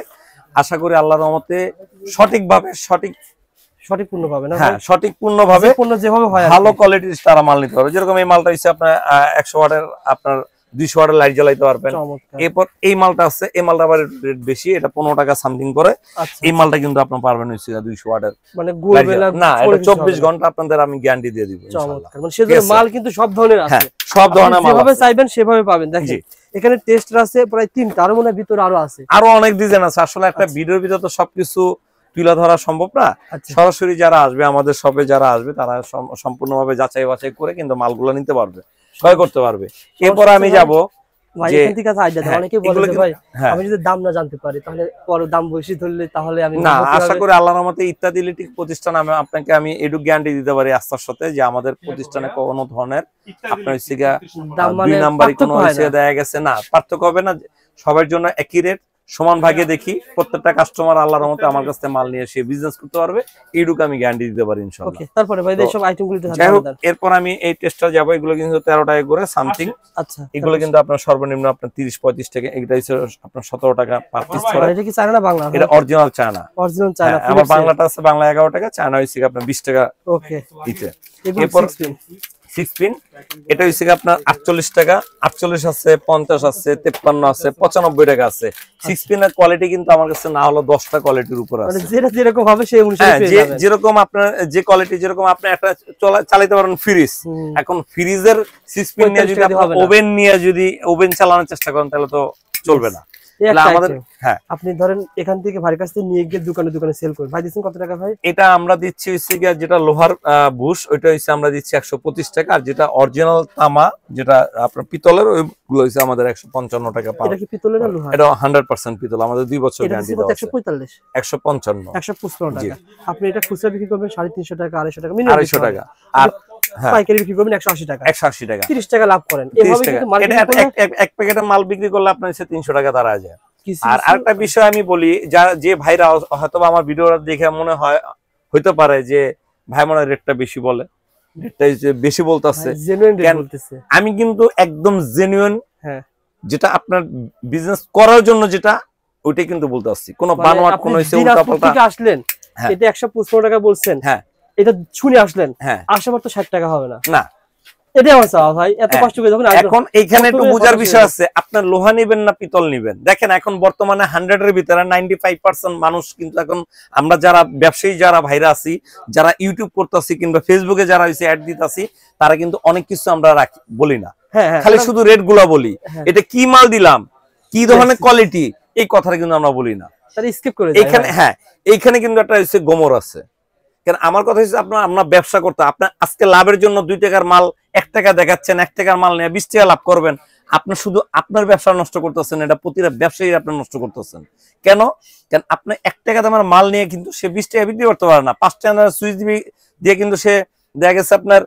আশা করি আল্লাহর রহমতে সঠিকভাবে সঠিক পূর্ণ পাবে না? হ্যাঁ, সঠিক পূর্ণ ভাবে যেভাবে হয় ভালো কোয়ালিটির তারা মাল নিতে পারবে। যেরকম এই মালটা হচ্ছে আপনার 100 ওয়াটের আপনার 200 ওয়াটের লাইট জ্বালাইতে পারবেন। এরপর এই মালটা আছে, এই মালটা আবার রেট বেশি, এটা 15 টাকা সামথিং করে। এই মালটা কিন্তু আপনি পারবেন হচ্ছে 200 ওয়াটের, মানে না এটা 24 ঘন্টা আপনাদের আমি গ্যারান্টি দিয়ে দিব ইনশাআল্লাহ। মানে সেজন্য মাল কিন্তু সব ধরনের আছে, সব ধরনের মাল যেভাবে চাইবেন সেভাবে পাবেন। দেখেন এখানে টেস্টার আছে প্রায় 3টা, আর মনে ভিতরে আরো আছে, আরো অনেক ডিজাইন আছে। আসলে একটা ভিডিওর ভিতরে তো সবকিছু তুলে ধরা সম্ভব না। সরাসরি যারা আসবে আমাদের শপে, যারা আসবে তারা সম্পূর্ণভাবে যাচাই বাছাই করে কিন্তু মালগুলো নিতে পারবে, ক্রয় করতে পারবে। এরপর আমি যাব ভাই এখান থেকে আইডিয়া দাও, অনেকেই বলে যে ভাই আমি যদি দাম না জানতে পারি তাহলে পরে দাম বেশি ধরলে তাহলে আমি না, আশা করি আল্লাহর রহমতে ইত্যাদি ইলেকট্রিক প্রতিষ্ঠান আপনাকে আমি এটু গ্যারান্টি দিতে পারি আস্থার সাথে যে আমাদের প্রতিষ্ঠানে কোনো ধরনের আপনার হচ্ছে দুই নাম্বারই কোনো হয়েছে দেখা গেছে না, পার্থক্য হবে না, সবার জন্য একই রেট সমান ভাগে দেখি। প্রত্যেকটা কাস্টমার আল্লাহর রহমতে আমার কাছ থেকে মাল নিয়ে এসে বিজনেস করতে পারবে, এইটুকু আমি গ্যারান্টি দিতে পারি ইনশাআল্লাহ। ওকে, তারপরে ভাই এইসব আইটেমগুলো যাই হোক, এরপর আমি এই টেস্টটা যাব, এগুলো কিন্তু 13 টাকা করে সামথিং। আচ্ছা, এগুলো কিন্তু আপনার সর্বনিম্ন আপনার 30-35 টাকা, এটা হচ্ছে আপনার 17 টাকা পার পিস করে। এটা কি চায়না না বাংলা? এটা অরিজিনাল চায়না। Original China. আমার বাংলাটা আছে বাংলা 11 টাকা, চায়না হইছে আপনার 20 টাকা। ওকে, দিতে এরপর 6 পিন, এটা হইছে আপনার 48 টাকা, 48 আছে, 50 আছে, 53 আছে, 95 টাকা আছে। 6 পিনের কোয়ালিটি কিন্তু আমার কাছে না হলো 10টা কোয়ালিটির উপর আছে, মানে যেটা যেরকম হবে সেই অনুসারে পেয়ে যাবেন। যেরকম আপনার যে কোয়ালিটি, যেরকম আপনি একটা চালাতে পারেন ফ্রিজ, এখন ফ্রিজের 6 পিন নিয়ে যদি আপনি ওভেন নিয়ে যদি ওভেন চালানোর চেষ্টা করেন তাহলে তো চলবে না। আপনি ধরেন এখান থেকে ভাই কাছ থেকে নিয়ে গিয়ে দোকানে দোকানে সেল করেন, ভাই দিচ্ছেন কত টাকা ভাই? এটা আমরা দিচ্ছি হচ্ছে যেটা লোহার বুশ, ওইটা হচ্ছে আমরা দিচ্ছি 125 টাকা, আর যেটা অরিজিনাল তামা যেটা আপনার পিতলের ওইগুলো হচ্ছে আমাদের 155 টাকা পাওয়া। এটা কি পিতলের না লোহার? এটা 100% পিতল, আমাদের 2 বছর গ্যারান্টি দেওয়া আছে। 145 155 টাকা। আপনি এটা খুচরা বিক্রি করবেন 350 টাকা, 250 টাকা, 250 টাকা, আর পাইকারি বিক্রি করবেন 180 টাকা। 180 টাকা, 30 টাকা লাভ করেন। এভাবে কিন্তু মার্কেটে এক প্যাকেটের মাল বিক্রি করলে আপনার হচ্ছে 300 টাকা দাঁড়া যায়। আর আরেকটা বিষয় আমি বলি, যে ভাইরা হয়তো আমার ভিডিওটা দেখে মনে হয় হইতে পারে যে ভাই মনে হয় রেটটা বেশি বলে, রেটটা বেশি বলতেছে, আমি কিন্তু একদম জেনুইন, যেটা আপনার বিজনেস করার জন্য যেটা ওইটাই কিন্তু বলতে আসছি, কোনো বানোয়াট কোনো উল্টাপাল্টা আসলেন। এটা 155 টাকা বলছেন, হ্যাঁ এটা শুনে আসলেন, হ্যাঁ আসার পর তো 60 টাকা হবে না, না এটাই আমার চাওয়া ভাই, এত কষ্ট করে যখন। এখন এইখানে একটু বোঝার বিষয় আছে, আপনার লোহা নেবেন না পিতল নেবেন। দেখেন এখন বর্তমানে 100 এর ভিতরে 95% মানুষ কিন্তু এখন আমরা যারা ব্যবসায়ী যারা ভাইরা আছি, যারা ইউটিউব করতেছি কিংবা ফেসবুকে যারা হইছে অ্যাড দিতেছি, তারা কিন্তু অনেক কিছু আমরা বলি না, খালি শুধু রেট গুলা বলি, এটা কি মাল দিলাম, কি ধরনের কোয়ালিটি, এই কথাটা কিন্তু আমরা বলি না, তারা স্কিপ করে। এইখানে এইখানে কিন্তু একটা হচ্ছে গোমর আছে। কেন আমার কথা হচ্ছে আপনার ব্যবসা করতে, আপনার আজকে লাভের জন্য 2 টাকার মাল 1 টাকা দেখাচ্ছেন, 1 টাকার মাল নিয়ে 20 টাকা লাভ করবেন, আপনি শুধু আপনার ব্যবসা নষ্ট করতেছেন, এটা প্রতিটা ব্যবসায়ী আপনি নষ্ট করতেছেন। কেন আপনি 1 টাকা দামের মাল নিয়ে কিন্তু সে 20 টাকা বিক্রি করতে পারে না, 5 টাকা সুইচ দিয়ে কিন্তু সে দেখা গেছে আপনার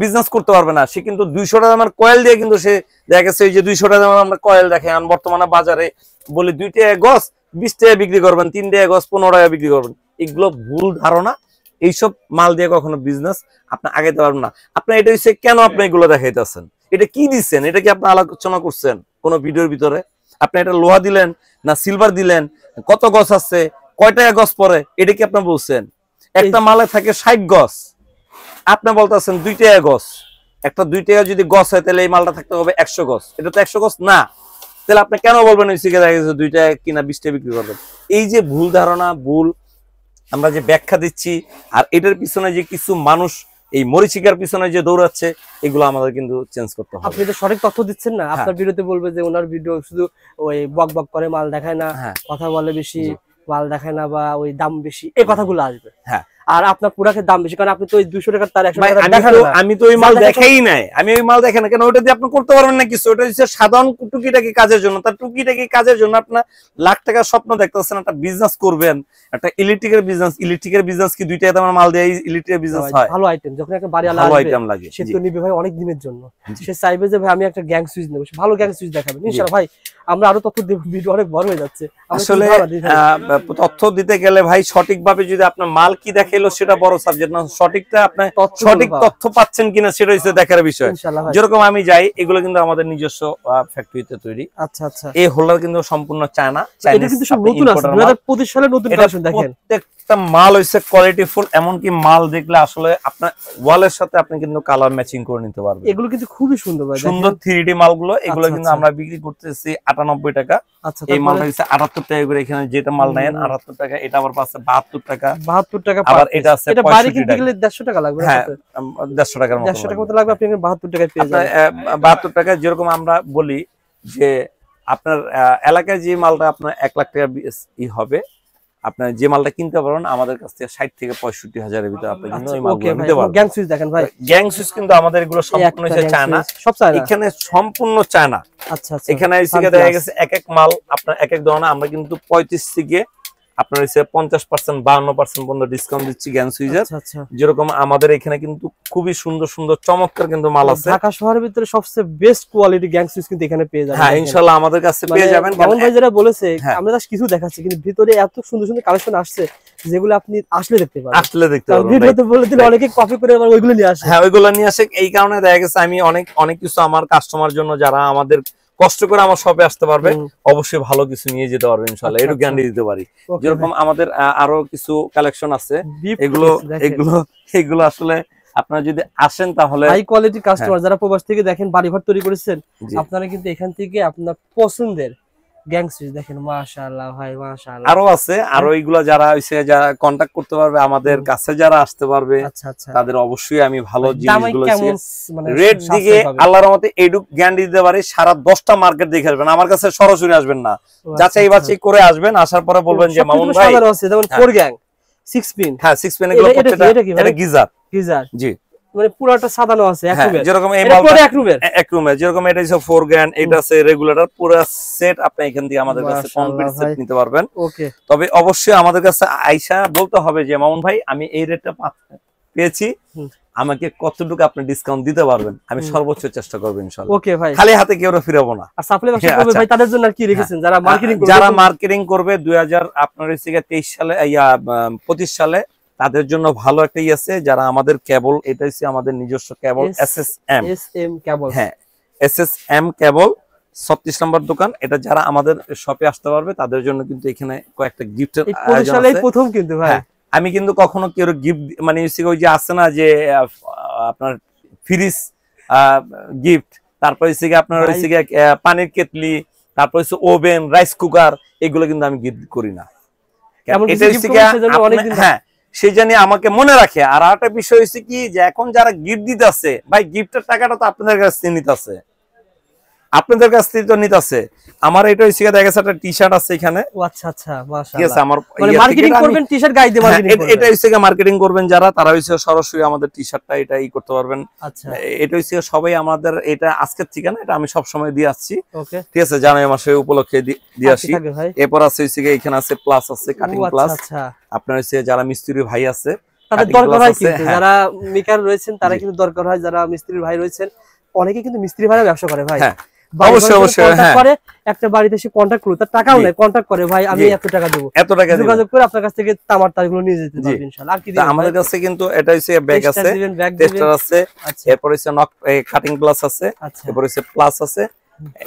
বিজনেস করতে পারবে না। সে কিন্তু 200 টাকা দামের কয়েল দিয়ে কিন্তু সে দেখা গেছে এই যে 200 টাকা দামের আমরা কয়েল দেখেন বর্তমানে বাজারে বলে 2 টাকা গজ 20 টাকা বিক্রি করবেন, 3 টাকা গজ 15 টাকা বিক্রি করবেন। এগুলো ভুল ধারণা, এইসব মাল দিয়ে কখনো বিজনেস আপনি আগাইতে পারবেন না। আপনার এটা হচ্ছে কেন আপনি এগুলো দেখাইতেছেন, এটা কি দিচ্ছেন, এটা কি আপনি আলোচনা করছেন কোন ভিডিওর ভিতরে? আপনি এটা লোহা দিলেন না সিলভার দিলেন, কত গজ আছে, কয় টাকা গজ পরে, এটা কি আপনি বলছেন? একটা মালে থাকে 60 গজ, আপনি বলতেছেন 2 টাকা গজ। একটা 2 টাকা যদি গজ হয় তাহলে এই মালটা থাকতে হবে 100 গজ, এটা তো 100 গজ না, তাহলে আপনি কেন বলবেন ওই সিগারেট দেখা গেছে 2 টাকা কিনা 20 টাকা বিক্রি করবেন? এই যে ভুল ধারণা, ভুল আমরা যে ব্যাখ্যা দিচ্ছি, আর এটার পিছনে যে কিছু মানুষ এই মরিচিকার পিছনে যে দৌড়াচ্ছে, এগুলো আমাদের কিন্তু চেঞ্জ করতে হবে। আপনি তো সঠিক তথ্য দিচ্ছেন না, আপনার ভিডিওতে বলবে যে ওনার ভিডিও শুধু ওই বক বক করে, মাল দেখায় না, কথা বলে বেশি, মাল দেখায় না, বা ওই দাম বেশি, এই কথাগুলো আসবে। হ্যাঁ, আর আপনার পুরাকে দাম বেশি, কারণ আপনি তো ওই 200 টাকার তার 100 টাকা দেখান না। আমি তো ওই মাল দেখাই নাই, আমি ওই মাল দেখেন না কেন, ওটা দিয়ে আপনি করতে পারবেন না কিছু। ওটা হচ্ছে সাধারণ টুকিটাকি কাজের জন্য, তার টুকিটাকি কাজের জন্য আপনার লাখ টাকার স্বপ্ন দেখতেছেন, একটা বিজনেস করবেন, একটা ইলেকট্রিকের বিজনেস কি 2 টাকা দামের মাল দিয়ে ইলেকট্রিকের বিজনেস হয়? ভালো আইটেম, যখন একটা বাড়ি আলা আইটেম লাগে সে তো নিবে ভাই অনেক দিনের জন্য, সে চাইবে যে ভাই আমি একটা গ্যাং সুইচ নেব, ভালো গ্যাং সুইচ দেখাবেন ইনশাআল্লাহ। ভাই আমরা আরো তথ্য দেব, ভিডিও অনেক বড় হয়ে যাচ্ছে। আসলে তথ্য দিতে গেলে ভাই সঠিকভাবে যদি আপনার মাল কি দেখাইলো সেটা বড় সাবজেক্ট না, সঠিকটা আপনি সঠিক তথ্য পাচ্ছেন কিনা সেটা হচ্ছে দেখার বিষয়। যেরকম আমি যাই, এগুলো কিন্তু আমাদের নিজস্ব ফ্যাক্টরিতে তৈরি। আচ্ছা আচ্ছা, এই হোল্ডার কিন্তু সম্পূর্ণ চায়না, এটা কিন্তু সব নতুন আছে, 2025 সালে নতুন কালেকশন। দেখেন প্রত্যেকটা মাল হইছে কোয়ালিটিফুল, এমনকি মাল দেখলে আসলে আপনার ওয়ালের সাথে আপনি কিন্তু কালার ম্যাচিং করে নিতে পারবেন। এগুলো কিন্তু খুবই সুন্দর ভাই, সুন্দর 3D মালগুলো, এগুলো কিন্তু আমরা বিক্রি করতেছি 98 টাকা। আচ্ছা, এই মালটা হচ্ছে 78 টাকা করে, এখানে যেটা মাল নেন 78 টাকা, এটা আবার পাচ্ছে 72 টাকা। 72 টাকা, আবার এটা আছে 65 টাকা। গেলে 150 টাকা লাগবে। হ্যাঁ, 150 টাকার মতো, 150 টাকা মতো লাগবে, আপনি 72 টাকায় পেয়ে যাবেন। 72 টাকা। যেরকম আমরা বলি যে আপনার এলাকায় যে মালটা আপনার 1 লাখ টাকা হবে, আপনার যে মালটা কিনতে পারবেন আমাদের কাছ থেকে 60 থেকে 65,000 এর ভিতরে আপনি কিন্তু ওই মালগুলো নিতে পারবেন। গ্যাং সুইচ দেখেন ভাই, গ্যাং সুইচ কিন্তু আমাদের এগুলো সম্পূর্ণ হচ্ছে চায়না, সব চায়না, এখানে সম্পূর্ণ চায়না। আচ্ছা আচ্ছা, এখানে এসে দেখা গেছে এক এক মাল আপনার এক এক ধরনের, আমরা কিন্তু 35 থেকে আপনার হচ্ছে 50% 52% পর্যন্ত ডিসকাউন্ট দিচ্ছি গ্যাং সুইচের। যেরকম আমাদের এখানে কিন্তু খুবই সুন্দর সুন্দর চমৎকার কিন্তু মাল আছে। ঢাকা শহরের ভিতরে সবচেয়ে বেস্ট কোয়ালিটি গ্যাং সুইচ কিন্তু এখানে পেয়ে যাবেন। হ্যাঁ ইনশাআল্লাহ আমাদের কাছে পেয়ে যাবেন। মামুন ভাই যেটা বলেছে আমরা জাস্ট কিছু দেখাচ্ছি, কিন্তু ভিতরে এত সুন্দর সুন্দর কালেকশন আসছে যেগুলো আপনি আসলে দেখতে পারবেন। আসলে দেখতে পারবেন, ভিডিওতে বলে দিলে অনেকে কপি করে আবার ওইগুলো নিয়ে আসে। হ্যাঁ ওইগুলো নিয়ে আসে, এই কারণে দেখা গেছে আমি অনেক কিছু আমার কাস্টমার জন্য যারা আমাদের কষ্ট করে আমার শপে আসতে পারবে অবশ্যই ভালো কিছু নিয়ে যেতে পারবে ইনশাআল্লাহ, একটু গ্যারান্টি দিতে পারি। যেরকম আমাদের আরো কিছু কালেকশন আছে, এগুলো আসলে আপনারা যদি আসেন তাহলে হাই কোয়ালিটি কাস্টমার যারা প্রবাস থেকে দেখেন বাড়িঘর তৈরি করেছেন, আপনারা কিন্তু এখান থেকে আপনার পছন্দের গ্যাং সুইচ দেখেন। মাশাআল্লাহ ভাই মাশাআল্লাহ। আরো আছে, আরো এইগুলা যারা হইছে যারা কন্টাক্ট করতে পারবে আমাদের কাছে, যারা আসতে পারবে তাদের অবশ্যই আমি ভালো জিনিসগুলো রেট দিকে আল্লাহর রহমতে এইটুক গ্যারান্টি দিতে পারি। সারা 10টা মার্কেট দেখে আসবেন, আমার কাছে সরাসরি আসবেন না, যাচাই বাছাই করে আসবেন। আসার পরে বলবেন যে মামুন ভাই যেমন 4 গ্যাং 6 পিন, হ্যাঁ 6 পিন এগুলো প্রত্যেকটা এটা গিজার জি, মানে পুরোটা সাজানো আছে এক রুমে, যেরকম এই মালটা এক রুমে যেরকম এটা হচ্ছে 4 গ্যান, এটা আছে রেগুলেটর, পুরো সেট আপনি এখান থেকে আমাদের কাছে কমপ্লিট সেট নিতে পারবেন। ওকে, তবে অবশ্যই আমাদের কাছে আইসা বলতে হবে যে মামুন ভাই আমি এই রেটটা পেয়েছি, আমাকে কতটুকু আপনি ডিসকাউন্ট দিতে পারবেন, আমি সর্বোচ্চ চেষ্টা করব ইনশাআল্লাহ। ওকে ভাই, খালি হাতে কেউ ফিরাবো না। আর সাপ্লাই ব্যবসা করবে ভাই তাদের জন্য কি রেখেছেন যারা মার্কেটিং করবে 2000 আপনার হচ্ছে 23 সালে 25 সালে তাদের জন্য ভালো একটা আছে, যারা আমাদের কেবল, এটা হচ্ছে আমাদের নিজস্ব কেবল এসএসএম কেবল, হ্যাঁ এসএসএম কেবল 36 নম্বর দোকান। এটা যারা আমাদের শপে আসতে পারবে তাদের জন্য কিন্তু এখানে কয়েকটা গিফটের আয়োজন আছে। প্রথম কিন্তু ভাই আমি কিন্তু কখনো কেউ গিফট মানে ওই যে আছে না যে আপনার ফ্রিজ গিফট, তারপর হচ্ছে আপনার হচ্ছে পানির কেটলি, তারপর হচ্ছে ওভেন, রাইস কুকার, এগুলো কিন্তু আমি গিফট করি না। হ্যাঁ সেই জানি আমাকে মনে রাখে। আর একটা বিষয় হচ্ছে কি যে এখন যারা গিফট দিতেছে ভাই, গিফটের টাকাটা তো আপনাদের কাছ থেকে নিতেছে, আপনাদের কাছ থেকে তো নিতেছে। আমার এটা হচ্ছে দেখা গেছে একটা টি-শার্ট আছে এখানে। ও আচ্ছা আচ্ছা মাশাআল্লাহ, ঠিক আছে। আমার মানে মার্কেটিং করবেন, টি-শার্ট গায়ে দিয়ে মার্কেটিং করবেন, এটা হচ্ছে মার্কেটিং করবেন যারা, তারা হচ্ছে সরাসরি আমাদের টি-শার্টটা এটাই করতে পারবেন। আচ্ছা এটা হচ্ছে সবাই আমাদের, এটা আজকের থেকে না, এটা আমি সব সময় দিয়ে আসছি। ওকে ঠিক আছে, জানুয়ারি মাসে উপলক্ষে দিয়ে আসি। এরপর আছে হচ্ছে এখানে আছে প্লাস আছে কাটিং প্লাস। আচ্ছা আপনার হচ্ছে যারা মিস্ত্রি ভাই আছে তাদের দরকার হয়, কিন্তু যারা মেকার রয়েছেন তারা কিন্তু দরকার হয়, যারা মিস্ত্রি ভাই রয়েছেন অনেকে কিন্তু মিস্ত্রি ভাইরা ব্যবসা করে ভাই। অবশ্যই অবশ্যই করে একটা বাড়িতে এসে কন্টাক্ট করুন, তার টাকাও নাই, কন্টাক্ট করে ভাই আমি এত টাকা দেব, এত টাকা যোগাযোগ করে আপনার কাছ থেকে তামার তারগুলো নিয়ে যেতে পারবেন ইনশাআল্লাহ। আর কি আমাদের কাছে কিন্তু এটা হচ্ছে ব্যাগ আছে, টেস্টার আছে, এরপর হচ্ছে নক কাটিং প্লাস আছে, এরপর হচ্ছে প্লাস আছে।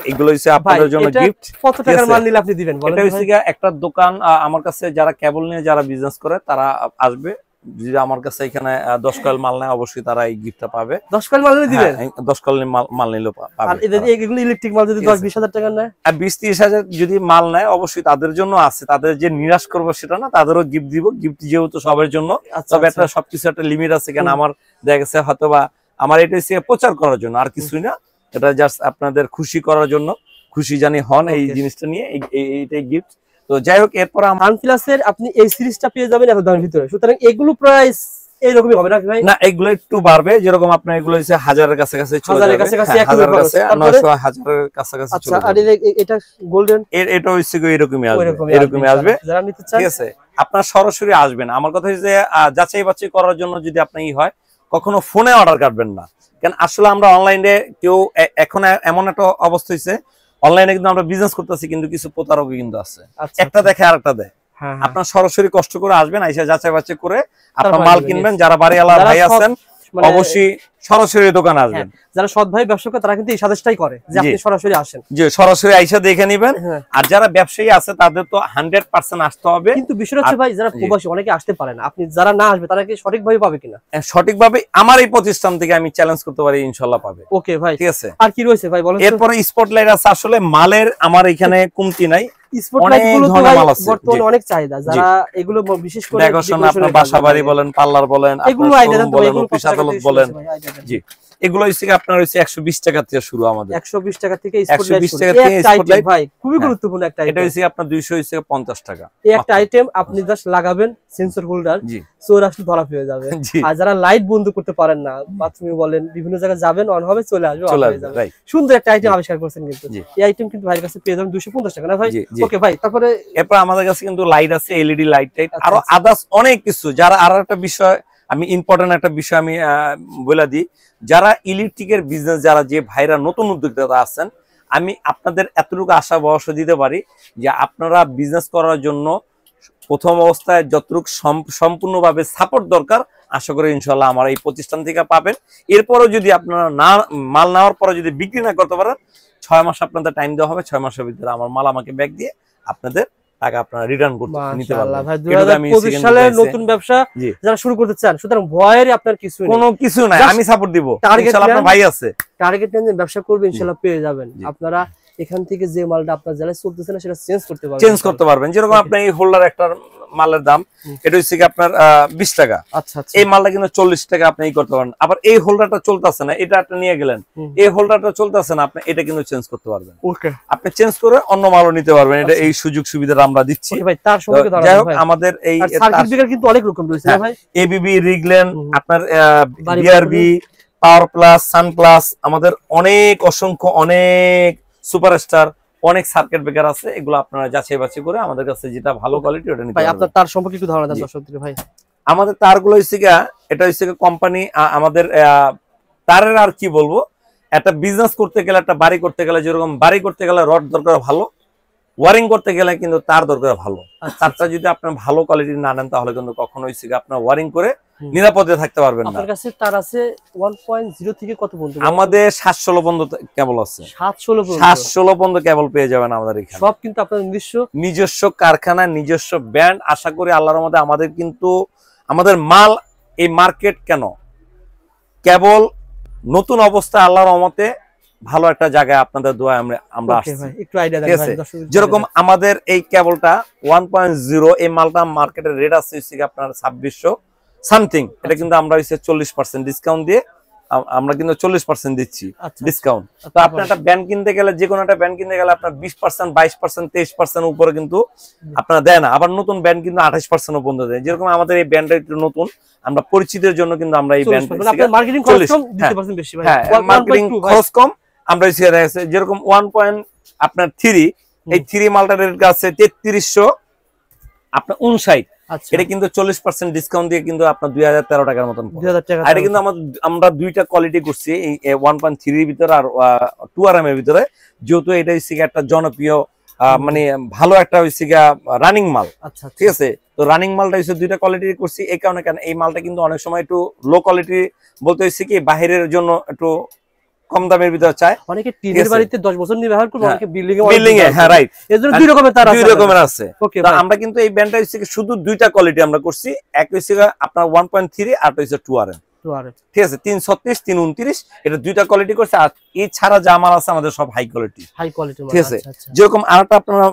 এগুলো হচ্ছে আপনাদের জন্য গিফট। কত টাকার মাল নিলে আপনি দিবেন বলেন? এটা হচ্ছে একটা দোকান, আমার কাছে যারা কেবল নিয়ে যারা বিজনেস করে তারা আসবে, যদি আমার কাছে এখানে 10 কয়েল মাল নেয় অবশ্যই তারা এই গিফটটা পাবে। 10 কয়েল মাল নিলে দিবেন? 10 কয়েল মাল নিলে পাবে। আর এগুলো ইলেকট্রিক মাল যদি 10-20 হাজার টাকা নেয় আর 20-30 হাজার যদি মাল নেয় অবশ্যই তাদের জন্য আছে, তাদের যে নিরাশ করবো সেটা না, তাদেরও গিফট দিব। গিফট যেহেতু সবার জন্য, তবে একটা সবকিছু একটা লিমিট আছে। কেন আমার দেখা গেছে হয়তো বা আমার এটা হচ্ছে প্রচার করার জন্য, আর কিছুই না, এটা জাস্ট আপনাদের খুশি করার জন্য, খুশি জানি হন এই জিনিসটা নিয়ে, এইটাই গিফট। তো যাই হোক, এরপর সানপ্লাসের আপনি এই সিরিজটা পেয়ে যাবেন এত দামের ভিতরে, সুতরাং এগুলো প্রাইস এইরকমই হবে না ভাই? না, এগুলো একটু বাড়বে, যেরকম আপনার এগুলো হচ্ছে 1000-এর কাছাকাছি চলে যাবে, 900-1000-এর কাছাকাছি চলে যাবে। আচ্ছা, আর এটা গোল্ডেন এটা হচ্ছে এরকমই আসবে, যারা নিতে চান ঠিক আছে আপনারা সরাসরি আসবেন। আমার কথা হচ্ছে যাচাই বাছাই করার জন্য যদি আপনি হয় কখনো ফোনে অর্ডার করবেন না, কারণ আসলে আমরা অনলাইনে কেউ এখন এমন একটা অবস্থা হয়েছে, অনলাইনে কিন্তু আমরা বিজনেস করতেছি কিন্তু কিছু প্রতারক কিন্তু আছে, একটা দেখে আরেকটা দেয়। আপনার সরাসরি কষ্ট করে আসবেন, আইসা যাচাই বাছাই করে আপনার মাল কিনবেন। যারা বাড়িওয়ালা ভাই আছেন অবশ্যই সরাসরি দোকানে আসবেন। যারা সৎ ভাই ব্যবসা করে তারা কিন্তু এই সাজেশটাই করে যে আপনি সরাসরি আসেন, যে সরাসরি আইসা দেখে নেবেন। আর যারা ব্যবসায়ী আছে তাদের তো 100% আসতে হবে। কিন্তু বিষয় হচ্ছে ভাই, যারা প্রবাসী অনেকে আসতে পারে না, আপনি যারা না আসবে তারা কি সঠিকভাবে পাবে কিনা? সঠিকভাবে আমার এই প্রতিষ্ঠান থেকে আমি চ্যালেঞ্জ করতে পারি, ইনশাআল্লাহ পাবে। ওকে ভাই, ঠিক আছে। আর কি রয়েছে ভাই বলেন? এরপরে স্পটলাইট আছে। আসলে মালের আমার এখানে কমতি নাই, স্পট লাইট গুলো তো বর্তমানে অনেক চাহিদা, যারা এগুলো বিশেষ করে ডেকোরেশন আপনার বাসাবাড়ি বলেন, পার্লার বলেন, এগুলো আইডিয়া বলেন, অফিস আদালত বলেন, জি এগুলো হচ্ছে আপনার হচ্ছে 120 টাকা থেকে শুরু। আমাদের 120 টাকা থেকে স্পট লাইট ভাই খুবই গুরুত্বপূর্ণ একটা আইটেম। এটা হচ্ছে আপনার 250 টাকা এই একটা আইটেম আপনি জাস্ট লাগাবেন, সেন্সর হোল্ডার, চোর আসলে ধরা পেয়ে যাবে। আর যারা লাইট বন্ধ করতে পারেন না, বাথরুমে বলেন বিভিন্ন জায়গায় যাবেন, অন হবে চলে আসবে, অন হয়ে যাবে। সুন্দর একটা আইটেম আবিষ্কার করেছেন কিন্তু। এই আইটেম কিন্তু ভাইয়ের কাছে পেয়ে যাবেন 250 টাকা না ভাই? ওকে ভাই, তারপরে এরপর আমাদের কাছে কিন্তু লাইট আছে, এলইডি লাইট টাইট, আরো আদার্স অনেক কিছু। যারা আর একটা বিষয় আমি ইম্পর্টেন্ট একটা বিষয় আমি বলে দিই, যারা ইলেকট্রিকের বিজনেস, যারা যে ভাইরা নতুন উদ্যোক্তা আছেন, আমি আপনাদের এতটুকু আশা ভরসা দিতে পারি যে আপনারা বিজনেস করার জন্য প্রথম অবস্থায় যতটুকু সম্পূর্ণভাবে সাপোর্ট দরকার, আশা করি ইনশাল্লাহ আমার এই প্রতিষ্ঠান থেকে পাবেন। এরপরও যদি আপনারা মাল নেওয়ার পরে যদি বিক্রি না করতে পারেন, 6 মাস আপনাদের টাইম দেওয়া হবে। 6 মাসের ভিতরে আমার মাল আমাকে ব্যাক দিয়ে আপনাদের টাকা আপনারা রিটার্ন করতে নিতে পারবেন। ভাই 2025 সালের নতুন ব্যবসা যারা শুরু করতে চান, সুতরাং ভয়ের আপনার কোনো কিছু নাই, আমি সাপোর্ট দিব ইনশাআল্লাহ। আপনার ভাই আছে, টার্গেট নিয়ে ব্যবসা করবেন, ইনশাআল্লাহ পেয়ে যাবেন। আপনারা এখান থেকে যে মালটা আপনার জেলায় চলতেছে না সেটা চেঞ্জ করতে পারবেন। যেরকম আপনি এই হোল্ডার একটা মালের দাম এটা হচ্ছে আপনার 20 টাকা, আচ্ছা এই মালটা কিন্তু 40 টাকা আপনি করতে পারেন। আবার এই হোল্ডারটা চলতেছে না, এটা আপনি নিয়ে গেলেন, এই হোল্ডারটা চলতেছে না, আপনি এটা কিন্তু চেঞ্জ করতে পারবেন। ওকে, আপনি চেঞ্জ করে অন্য মালও নিতে পারবেন। এটা এই সুযোগ সুবিধাটা আমরা দিচ্ছি ভাই। তার সঙ্গে যাই হোক আমাদের এই সার্কিট ব্রেকার কিন্তু অনেক রকম রয়েছে ভাই, এবিবি, রিগল্যান্ড, আপনার বিআরবি, পাওয়ার প্লাস, সান প্লাস, আমাদের অনেক অসংখ্য অনেক সুপারস্টার অনেক সার্কিট ব্রেকার আছে। এগুলো আপনারা যাচাই বাছাই করে আমাদের কাছে যেটা ভালো কোয়ালিটি ওটা নিতে পারবেন। ভাই আপনার তার সম্পর্কে একটু ধারণা দেন দর্শকদের ভাই। আমাদের তারগুলো হচ্ছে এটা হচ্ছে কোম্পানি আমাদের তারের আর কি বলবো, একটা বিজনেস করতে গেলে, একটা বাড়ি করতে গেলে, যেরকম বাড়ি করতে গেলে রড দরকার ভালো, ওয়ারিং করতে গেলে কিন্তু তার দরকার ভালো। তারটা যদি আপনার ভালো কোয়ালিটি না নেন তাহলে কিন্তু কখনোই আপনার ওয়ারিং করে নিরাপদে থাকতে পারবেন না। আপনার কাছে তার আছে 1.0 থেকে কত পর্যন্ত? আমাদের 716 পর্যন্ত কেবল আছে। 716 পর্যন্ত কেবল পেয়ে যাবেন আমাদের এখানে। সব কিন্তু আপনাদের নিজস্ব কারখানা, নিজস্ব ব্র্যান্ড। আশা করি আল্লাহর রহমতে আমাদের কিন্তু আমাদের মাল এই মার্কেট কেন কেবল নতুন অবস্থা, আল্লাহর রহমতে ভালো একটা জায়গায় আপনাদের দোয়ায় আমরা আসছি। একটু আইডিয়া দেন ভাই। যেরকম আমাদের এই কেবলটা 1.0 এই মালটা মার্কেটের রেট আছে আপনার 2600 সামথিং। এটা কিন্তু আমরা 40% ডিসকাউন্ট দিয়ে আমরা কিন্তু 40% দিচ্ছি ডিসকাউন্ট। তো আপনি একটা ব্যান্ড কিনতে গেলে, যে কোনো একটা ব্যান্ড কিনতে গেলে আপনার 20%, 22%, 23% উপরে কিন্তু আপনারা দেয় না। আবার নতুন ব্যান্ড কিন্তু 28% পর্যন্ত দেয়। যেরকম আমাদের এই ব্যান্ডটা একটু নতুন, আমরা পরিচিতের জন্য কিন্তু আমরা এই ব্যান্ড মার্কেটিং খরচ কম দিতে পারছেন বেশি ভাই। হ্যাঁ, মার্কেটিং খরচ কম। আমরা যেরকম 1.3 এই 3 মালটার রেট আছে 3300 আপনার 59। এটা কিন্তু 40% ডিসকাউন্ট দিয়ে কিন্তু আপনার 2013 টাকার মতন। এটা কিন্তু আমরা দুইটা কোয়ালিটি করছি, এই 1.3 এর ভিতরে আর 2RM এর ভিতরে। যেহেতু এটা হচ্ছে একটা জনপ্রিয় মানে ভালো একটা হচ্ছে রানিং মাল, ঠিক আছে। তো রানিং মালটা হচ্ছে দুইটা কোয়ালিটি করছি এই কারণে, কেন এই মালটা কিন্তু অনেক সময় একটু লো কোয়ালিটি বলতে হচ্ছে কি বাহিরের জন্য একটু কম দামের ভিতরে চায়। অনেকে টিনের বাড়িতে 10 বছর নিয়ে ব্যবহার করবে, অনেকে বিল্ডিং এ। হ্যাঁ রাইট, এজন্য দুই রকমের তার আছে, দুই রকমের আছে। তো আমরা কিন্তু এই ব্যান্ডটা হচ্ছে শুধু দুইটা কোয়ালিটি আমরা করছি। এক হচ্ছে আপনার 1.3 আর হচ্ছে 2RM, ঠিক আছে। 336, 329 এটা দুইটা কোয়ালিটি করছে। আর এই ছাড়া যা মাল আছে আমাদের সব হাই কোয়ালিটি, ঠিক আছে। যেরকম আরেকটা আপনারা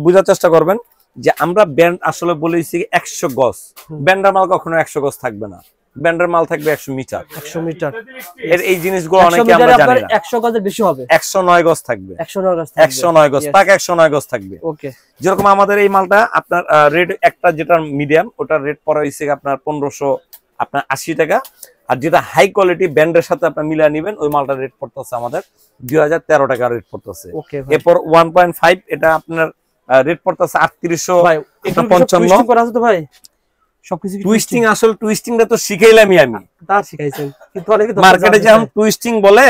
বোঝার চেষ্টা করবেন যে আমরা ব্যান্ড আসলে বলেছি 100 গজ, ব্যান্ডার মাল কখনো 100 গজ থাকবে না। ব্যান্ডার মাল থাকবে 100 মিটার। 100 মিটার এর এই জিনিসগুলো অনেকে আমরা জানি না। 100 গজের বেশি হবে, 109 গজ থাকবে। 109 গজ, 109 গজ পাক, 109 গজ থাকবে। ওকে, যেরকম আমাদের এই মালটা আপনার রেট একটা যেটা মিডিয়াম, ওটার রেট পড়া হইছে আপনার 1500 আপনার 80 টাকা। আর যেটা হাই কোয়ালিটি ব্যান্ডের সাথে আপনার মিলিয়ে নেবেন, ওই মালটার রেট পড়তেছে আমাদের 2013 টাকা রেট পড়তেছে। এরপর 1.5 এটা আপনার রেট পড়তেছে 3855 করা আছে তো ভাই। সবকিছু টুইস্টিং, আসলে টুইস্টিংটা তো শিখাইলামই আমি, তার শিখাইছেন কিন্তু অনেকে মার্কেটে যেমন টুইস্টিং বলে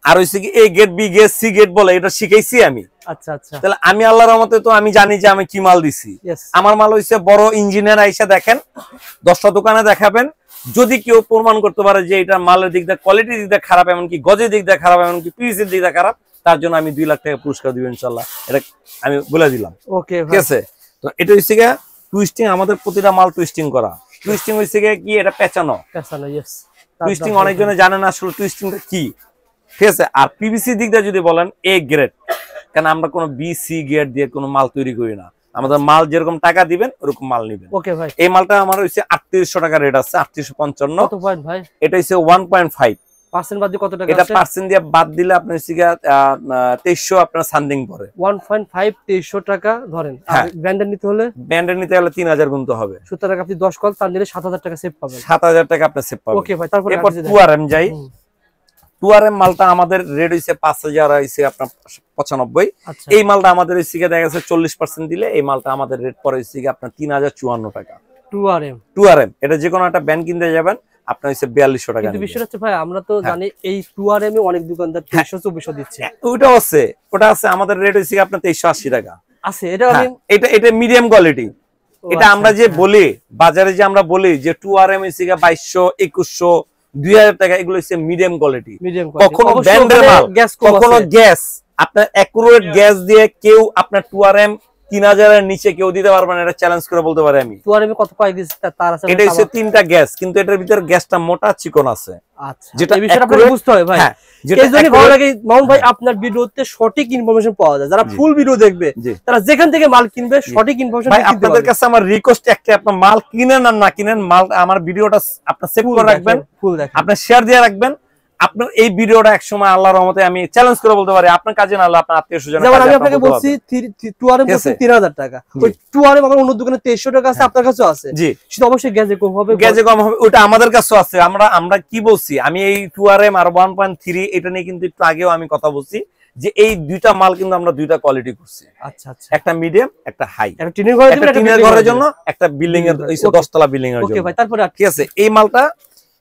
আর হইছে কি A gate, B gate, C gate বলে, এটা শিখাইছি আমি। আচ্ছা আচ্ছা, তাহলে আমি আল্লাহর রহমতে তো আমি জানি যে আমি কি মাল দিছি। আমার মাল হইছে বড় ইঞ্জিনিয়ার আইসা দেখেন, 10টা দোকানে দেখাবেন, যদি কেউ প্রমাণ করতে পারে যে এটা মালের দিক দিয়ে, কোয়ালিটির দিক দিয়ে খারাপ, এমনকি গজের দিক দিয়ে খারাপ, এমনকি পিসির দিক দিয়ে খারাপ, তার জন্য আমি 2 লাখ টাকা পুরস্কার দিব ইনশাআল্লাহ। এটা আমি বলে দিলাম। ওকে, ঠিক আছে। তো এটা হইছে টুইস্টিং, আমাদের প্রতিটা মাল টুইস্টিং করা। টুইস্টিং হইছে কি এটা পেঁচানো, ইয়েস। টুইস্টিং অনেকজনে জানে না আসলে টুইস্টিংটা কি, ঠিক আছে। আর পিভিসি দিক দিয়ে যদি বলেন এ গ্রেড, কারণ আমরা কোনো বি সি গ্রেড দিয়ে কোনো মাল তৈরি করি না, আমাদের মাল যেরকম টাকা দিবেন ওরকম মাল নিবেন। ওকে ভাই, এই মালটা আমার হচ্ছে 3800 টাকা রেট আছে, 3855। কত পয়েন্ট ভাই? এটা হচ্ছে 1.5 পার্সেন্ট বাদ দিয়ে কত টাকা? এটা পার্সেন্ট দিয়ে বাদ দিলে আপনার হচ্ছে 2300 আপনার সামথিং পড়ে। 1.5 2300 টাকা ধরেন। আর ব্র্যান্ডের নিতে হলে? ব্র্যান্ডের নিতে হলে 3000 গুনতে হবে। সুতরাং আপনি 10 কল তার নিলে 7000 টাকা সেভ পাবেন। 7000 টাকা আপনি সেভ পাবেন। ওকে ভাই, তারপর এরপর 2RM যাই। 2RM মালটা আমাদের রেট হইছে 5000 হইছে আপনার 95। এই মালটা আমাদের হইছে দেখা গেছে 40% দিলে এই মালটা আমাদের রেট পড়ে হইছে আপনার 3054 টাকা। 2RM এটা যে কোনো একটা ব্যান্ড কিনতে যাবেন আপনার হইছে 4200 টাকা। কিন্তু বিষয়টা হচ্ছে ভাই, আমরা তো জানি এই 2RM এ অনেক দোকানদার 2300 দিচ্ছে। ওটা আছে আমাদের রেট হইছে আপনার 2380 টাকা আছে। এটা আমি এটা মিডিয়াম কোয়ালিটি। এটা আমরা যে বলি বাজারে যে আমরা বলি যে 2RM হইছে 2200 2100 2000 টাকা, এগুলো হচ্ছে মিডিয়াম কোয়ালিটি। কখনো ব্র্যান্ডের মাল, কখনো গ্যাস আপনার অ্যাকুরেট গ্যাস দিয়ে কেউ আপনার 2RM 3000 এর নিচে কেউ দিতে পারবে না, এটা চ্যালেঞ্জ করে বলতে পারি আমি। 2RM এ কত কয়েক তার আছে? এটা হচ্ছে 3টা গ্যাস, কিন্তু এটার ভিতর গ্যাসটা মোটা চিকন আছে। আচ্ছা, যেটা এই বিষয়টা আপনাকে বুঝতে হবে ভাই। এইজন্য ভালো লাগে মামুন ভাই আপনার ভিডিওতে সঠিক ইনফরমেশন পাওয়া যায়। যারা ফুল ভিডিও দেখবে তারা যেখান থেকে মাল কিনবে সঠিক ইনফরমেশন দিতে পারবে। আপনাদের কাছে আমার রিকোয়েস্ট একটা, আপনার মাল কিনেন আর না কিনেন, মাল আমার ভিডিওটা আপনি সেভ করে রাখবেন, ফুল দেখেন, আপনি শেয়ার দিয়ে রাখবেন। আপনার এই ভিডিওটা একসময় আল্লাহর রহমতে আমি চ্যালেঞ্জ করে বলতে পারি আপনার কাজে না হলে আপনার আত্মীয়-স্বজন। যেমন আমি আপনাকে বলছি 2RM বলছি 3000 টাকা, ওই 2RM আমার অন্য দোকানে 2300 টাকা আছে, আপনার কাছেও আছে। জি, সেটা অবশ্যই গ্যাজে কম হবে, ওটা আমাদের কাছেও আছে। আমরা কি বলছি, আমি এই 2RM আর 1.3 এটা নিয়ে কিন্তু একটু আগেও আমি কথা বলছি যে এই দুইটা মাল কিন্তু আমরা দুইটা কোয়ালিটি করছি। আচ্ছা আচ্ছা, একটা মিডিয়াম একটা হাই। একটা টিনের ঘরে দিবেন, একটা টিনের ঘরের জন্য, একটা বিল্ডিং এর 10 তলা বিল্ডিং এর জন্য। ওকে ভাই, তারপরে ঠিক আছে। এই মালটা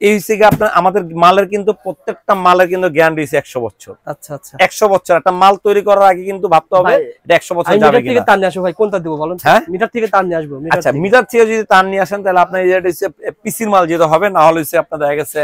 এই হচ্ছে আপনার আমাদের মালের কিন্তু প্রত্যেকটা মালের কিন্তু গ্যারান্টি আছে 100 বছর। আচ্ছা আচ্ছা, 100 বছর। একটা মাল তৈরি করার আগে কিন্তু ভাবতে হবে এটা 100 বছর যাবে কিনা। মিটার থেকে তার নিয়ে আসবো ভাই, কোনটা দেব বলেন? মিটার থেকে তার নিয়ে আসবো। আচ্ছা, মিটার থেকে যদি তার নিয়ে আসেন তাহলে আপনার এটা হচ্ছে পিসির মাল যেটা হবে, না হলে হচ্ছে আপনার দেখা গেছে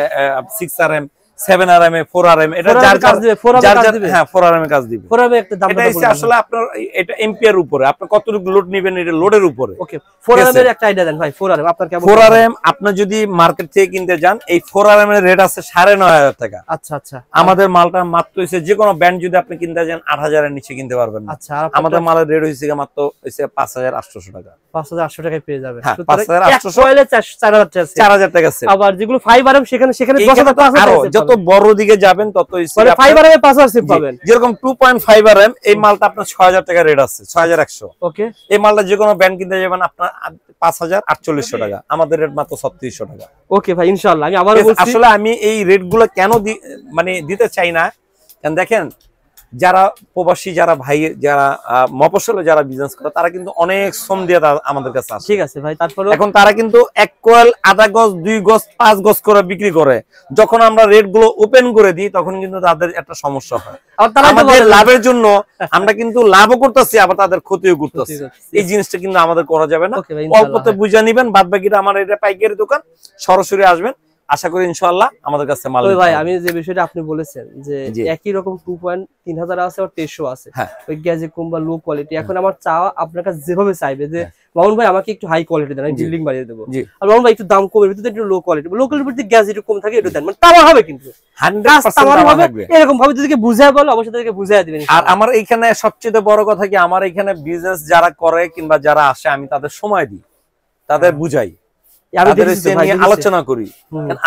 6RM 7RM 4RM এটা যার কাজ দিবে। 4RM এর কাজ দিবে। 4RM একটা দাম এটা হচ্ছে আসলে আপনার এটা এম্পিয়ার উপরে, আপনি কতটুকু লোড নেবেন এটা লোডের উপরে। ওকে, 4RM এর একটা আইডিয়া দেন ভাই। 4RM আপনার কেমন? 4RM আপনি যদি মার্কেট থেকে কিনতে যান এই 4RM এর রেট আছে 9500 টাকা। আচ্ছা আচ্ছা, আমাদের মালটা মাত্র হইছে যে কোনো ব্র্যান্ড যদি আপনি কিনতে যান 8000 এর নিচে কিনতে পারবেন না। আচ্ছা, আমাদের মালের রেট হইছে মাত্র হইছে 5800 টাকা। 5800 টাকায় পেয়ে যাবেন। 5800 কয়েলে 4000 টাকা আছে। আবার যেগুলো 5RM সেখানে 10000 টাকা আরো যত বড় দিকে যাবেন তত মানে 5RM এ 5000 সেভ পাবেন। যেরকম 2.5RM এই মালটা আপনার 6000 টাকা রেট আছে, 6100। ওকে, এই মালটা যে কোনো ব্র্যান্ড কিনতে যাবেন আপনার 5800 টাকা, আমাদের রেট মাত্র 3600 টাকা। ওকে ভাই, ইনশাআল্লাহ আমি আবার বলছি, আসলে আমি এই রেটগুলো কেন মানে দিতে চাই না, কারণ দেখেন যারা প্রবাসী, যারা ভাই, যারা মফস্বলে যারা বিজনেস করে তারা কিন্তু অনেক শ্রম দিয়ে আমাদের কাছে আসে। ঠিক আছে ভাই, তারপরে এখন তারা কিন্তু 1 কোয়েল, আধা গজ, 2 গজ, 5 গজ করে বিক্রি করে। যখন আমরা রেট গুলো ওপেন করে দিই তখন কিন্তু তাদের একটা সমস্যা হয়। আমাদের লাভের জন্য আমরা কিন্তু লাভও করতেছি, আবার তাদের ক্ষতিও করতেছি। এই জিনিসটা কিন্তু আমাদের করা যাবে না। অল্পতে বুঝে নিবেন, বাদ বাকিটা আমার এটা পাইকারি দোকান, সরাসরি আসবেন, আশা করি ইনশাআল্লাহ আমাদের কাছে মাল। ভাই আমি যে বিষয়টা আপনি বলেছেন যে একই রকম 2.3000 আছে আর 2300 আছে, ওই গ্যাজে কম বা লো কোয়ালিটি। এখন আমার চাওয়া আপনার কাছে যেভাবে চাইবে যে মামুন ভাই আমাকে একটু হাই কোয়ালিটি দেন, আমি বিল্ডিং বানিয়ে দেবো, আর মামুন ভাই একটু দাম কম, এর ভিতরে একটু লো কোয়ালিটি, লো কোয়ালিটির গ্যাস একটু কম থাকে এটা দেন, মানে তাও হবে। কিন্তু 100% হবে এরকম ভাবে যদি বুঝায় বল অবশ্যই তাদেরকে বুঝায় দিবেন। আর আমার এইখানে সবচেয়ে বড় কথা কি, আমার এইখানে বিজনেস যারা করে কিংবা যারা আসে আমি তাদের সময় দিই, তাদের বুঝাই, আলোচনা করি।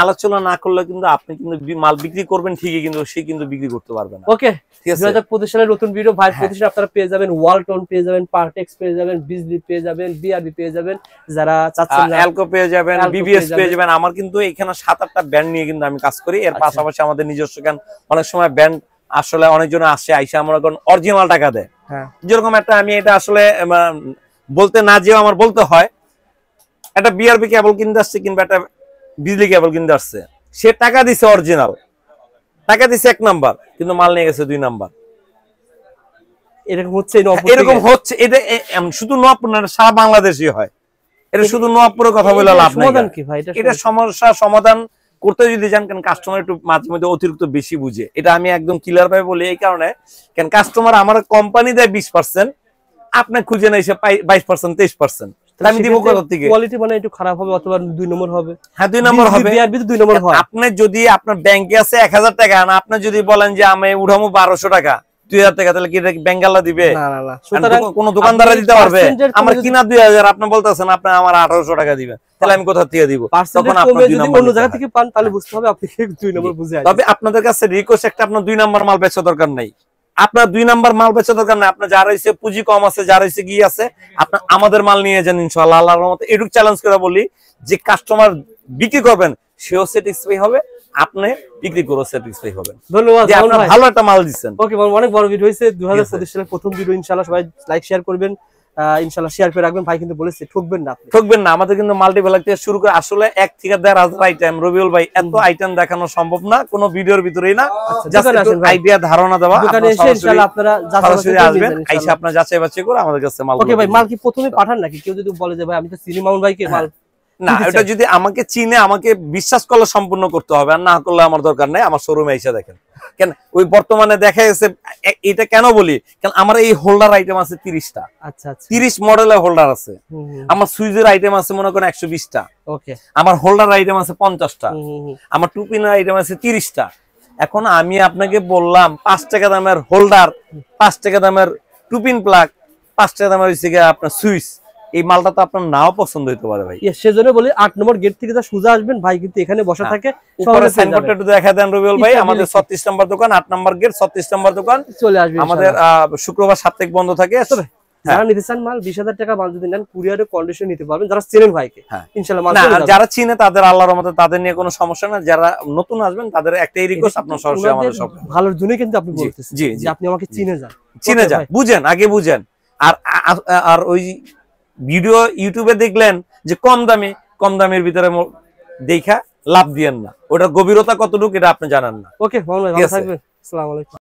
আলোচনা না করলে কিন্তু আপনি কিন্তু মাল বিক্রি করবেন ঠিকই, কিন্তু সে কিন্তু বিক্রি করতে পারবে না। ওকে, 2000 প্রতিষ্ঠানের নতুন ভিডিও ভাই প্রতিষ্ঠান আপনারা পেয়ে যাবেন, ওয়ালটন পেয়ে যাবেন, পার্টেক্স পেয়ে যাবেন, বিজলি পেয়ে যাবেন, বিআরবি পেয়ে যাবেন, যারা চাচ্ছেন অ্যালকো পেয়ে যাবেন, বিবিএস পেয়ে যাবেন। আমার কিন্তু এখানে 7-8টা ব্র্যান্ড নিয়ে কিন্তু আমি কাজ করি। এর পাশাপাশি আমাদের নিজস্ব গান অনেক সময় ব্র্যান্ড আসলে অনেকজন আসে আইসা আমরা অরিজিনাল টাকা দেয়। যেরকম একটা আমি এটা আসলে বলতে না যেও আমার বলতে হয়, একটা বিআরবি কেবল কিনতে আসছে কিংবা একটা বিজলি কেবল কিনতে আসছে, সে টাকা দিছে অরিজিনাল, টাকা দিছে 1 নাম্বার, কিন্তু মাল নিয়ে গেছে 2 নাম্বার। এরকম হচ্ছে। এটা শুধু নওয়াবপুর না, সারা বাংলাদেশই হয়। এটা শুধু নওয়াবপুরের কথা বলে লাভ নাই। এটা সমস্যা সমাধান করতে যদি যান, কারণ কাস্টমার একটু মাঝে মধ্যে অতিরিক্ত বেশি বুঝে, এটা আমি একদম ক্লিয়ার ভাবে বলি। এই কারণে কারণ কাস্টমার আমার কোম্পানি দেয় 20%, আপনি খুঁজে না এসে 22% 23%, আমি দিব কোথা থেকে? কোয়ালিটি মানে একটু খারাপ হবে অথবা 2 নম্বর হবে। হ্যাঁ, 2 নম্বর হবে। বিআরবি 2 নম্বর হয়। আপনি যদি আপনার ব্যাংকে আছে 1000 টাকা, না আপনি যদি বলেন যে আমি উঠামো 1200 টাকা, 2000 টাকা, তাহলে কি এটা বেঙ্গালা দিবে? না না না, সুতরাং কোন দোকানদার দিতে পারবে? আমার কিনা 2000, আপনি বলতেছেন আপনি আমার 1800 টাকা দিবেন, তাহলে আমি কোথা থেকে দিব? তখন আপনি দুই নম্বর অন্য জায়গা থেকে পান, তাহলে বুঝতে হবে আপনি 2 নম্বর বুঝে আছেন। তবে আপনাদের কাছে রিকোয়েস্ট একটা, আপনার 2 নম্বর মাল বেচা দরকার নাই। আপনার 2 নাম্বার মাল বেচা দরকার নাই। আপনার যারা হইছে পুঁজি কম আছে, যারা হইছে কি আছে, আপনার আমাদের মাল নিয়ে যান ইনশাআল্লাহ। আল্লাহর রহমতে এটুক চ্যালেঞ্জ করে বলি যে কাস্টমার বিক্রি করবেন, সেও স্যাটিসফাই হবে, আপনি বিক্রি করে স্যাটিসফাই হবেন। ধন্যবাদ, যে আপনি ভালো একটা মাল দিবেন। ওকে, অনেক বড় ভিডিও হইছে, 2025 সালের প্রথম ভিডিও। ইনশাআল্লাহ সবাই লাইক শেয়ার করবেন, ইনশাআল্লাহ শেয়ার করে রাখবেন। ভাই কিন্তু বলেছে ঠকবেন না, আপনি ঠকবেন না। আমাদের কিন্তু মাল্টিপ্লাক থেকে শুরু করে আসলে 1 থেকে 1,500 আইটেম। রবিউল ভাই, এত আইটেম দেখানো সম্ভব না কোন ভিডিওর ভিতরেই না, জাস্ট একটু আইডিয়া ধারণা দেওয়া। দোকানে এসে ইনশাআল্লাহ আপনারা যাচাই আসবেন, আইসা আপনারা যাচাই বাছাই করে আমাদের কাছে মাল। ওকে ভাই, মাল কি প্রথমে পাঠান নাকি? কেউ যদি বলে যে ভাই আমি তো চিনি মামুন ভাইকে মাল, না, এটা যদি আমাকে চিনে, আমাকে বিশ্বাস করলে সম্পূর্ণ করতে হবে, আর না করলে আমার দরকার নাই। আমার শোরুমে এসে দেখেন। কেন ওই বর্তমানে দেখা গেছে, এটা কেন বলি, কারণ আমার এই হোল্ডার আইটেম আছে 30টা। আচ্ছা আচ্ছা, 30 মডেলের হোল্ডার আছে। আমার সুইজের আইটেম আছে মনে করেন 120টা। ওকে, আমার হোল্ডার আইটেম আছে 50টা। আমার টুপিনের আইটেম আছে 30টা। এখন আমি আপনাকে বললাম 5 টাকা দামের হোল্ডার, 5 টাকা দামের টুপিন প্লাগ, 5 টাকা দামের হচ্ছে আপনার সুইচ, এই মালটা তো আপনার নাও পছন্দ হইতে পারে ভাই। সেজন্য বলি 8 নম্বর গেট থেকে যা সোজা আসবেন, ভাই কিন্তু এখানে বসা থাকে। উপরে সাইনবোর্ডটা একটু দেখা দেন রবিউল ভাই। আমাদের 36 নম্বর দোকান, 8 নম্বর গেট, 36 নম্বর দোকান। চলে আসবে আমাদের শুক্রবার সাপ্তাহিক বন্ধ থাকে। যারা নিতে চান মাল 20,000 টাকা মাল যদি নেন, কুরিয়ারে কন্ডিশন নিতে পারবেন। যারা চেনেন ভাইকে ইনশাআল্লাহ মাল চলে যাবে। যারা চিনে তাদের আল্লাহর রহমতে তাদের নিয়ে কোনো সমস্যা না। যারা নতুন আসবেন তাদের একটাই রিকোয়েস্ট, আপনারা সরাসরি আমাদের সব ভালোর জন্য কিন্তু আপনি বলতেছেন যে আপনি আমাকে চিনে যান, চিনে যান, বুঝেন, আগে বুঝেন। আর ওই ভিডিও ইউটিউবে দেখলেন যে কম দামের ভিতরে দেখা লাভ দিয়েন না, ওটার গভীরতা কতটুকু এটা আপনি জানেন না। ওকে, ভালো থাকবেন। আসসালামু আলাইকুম।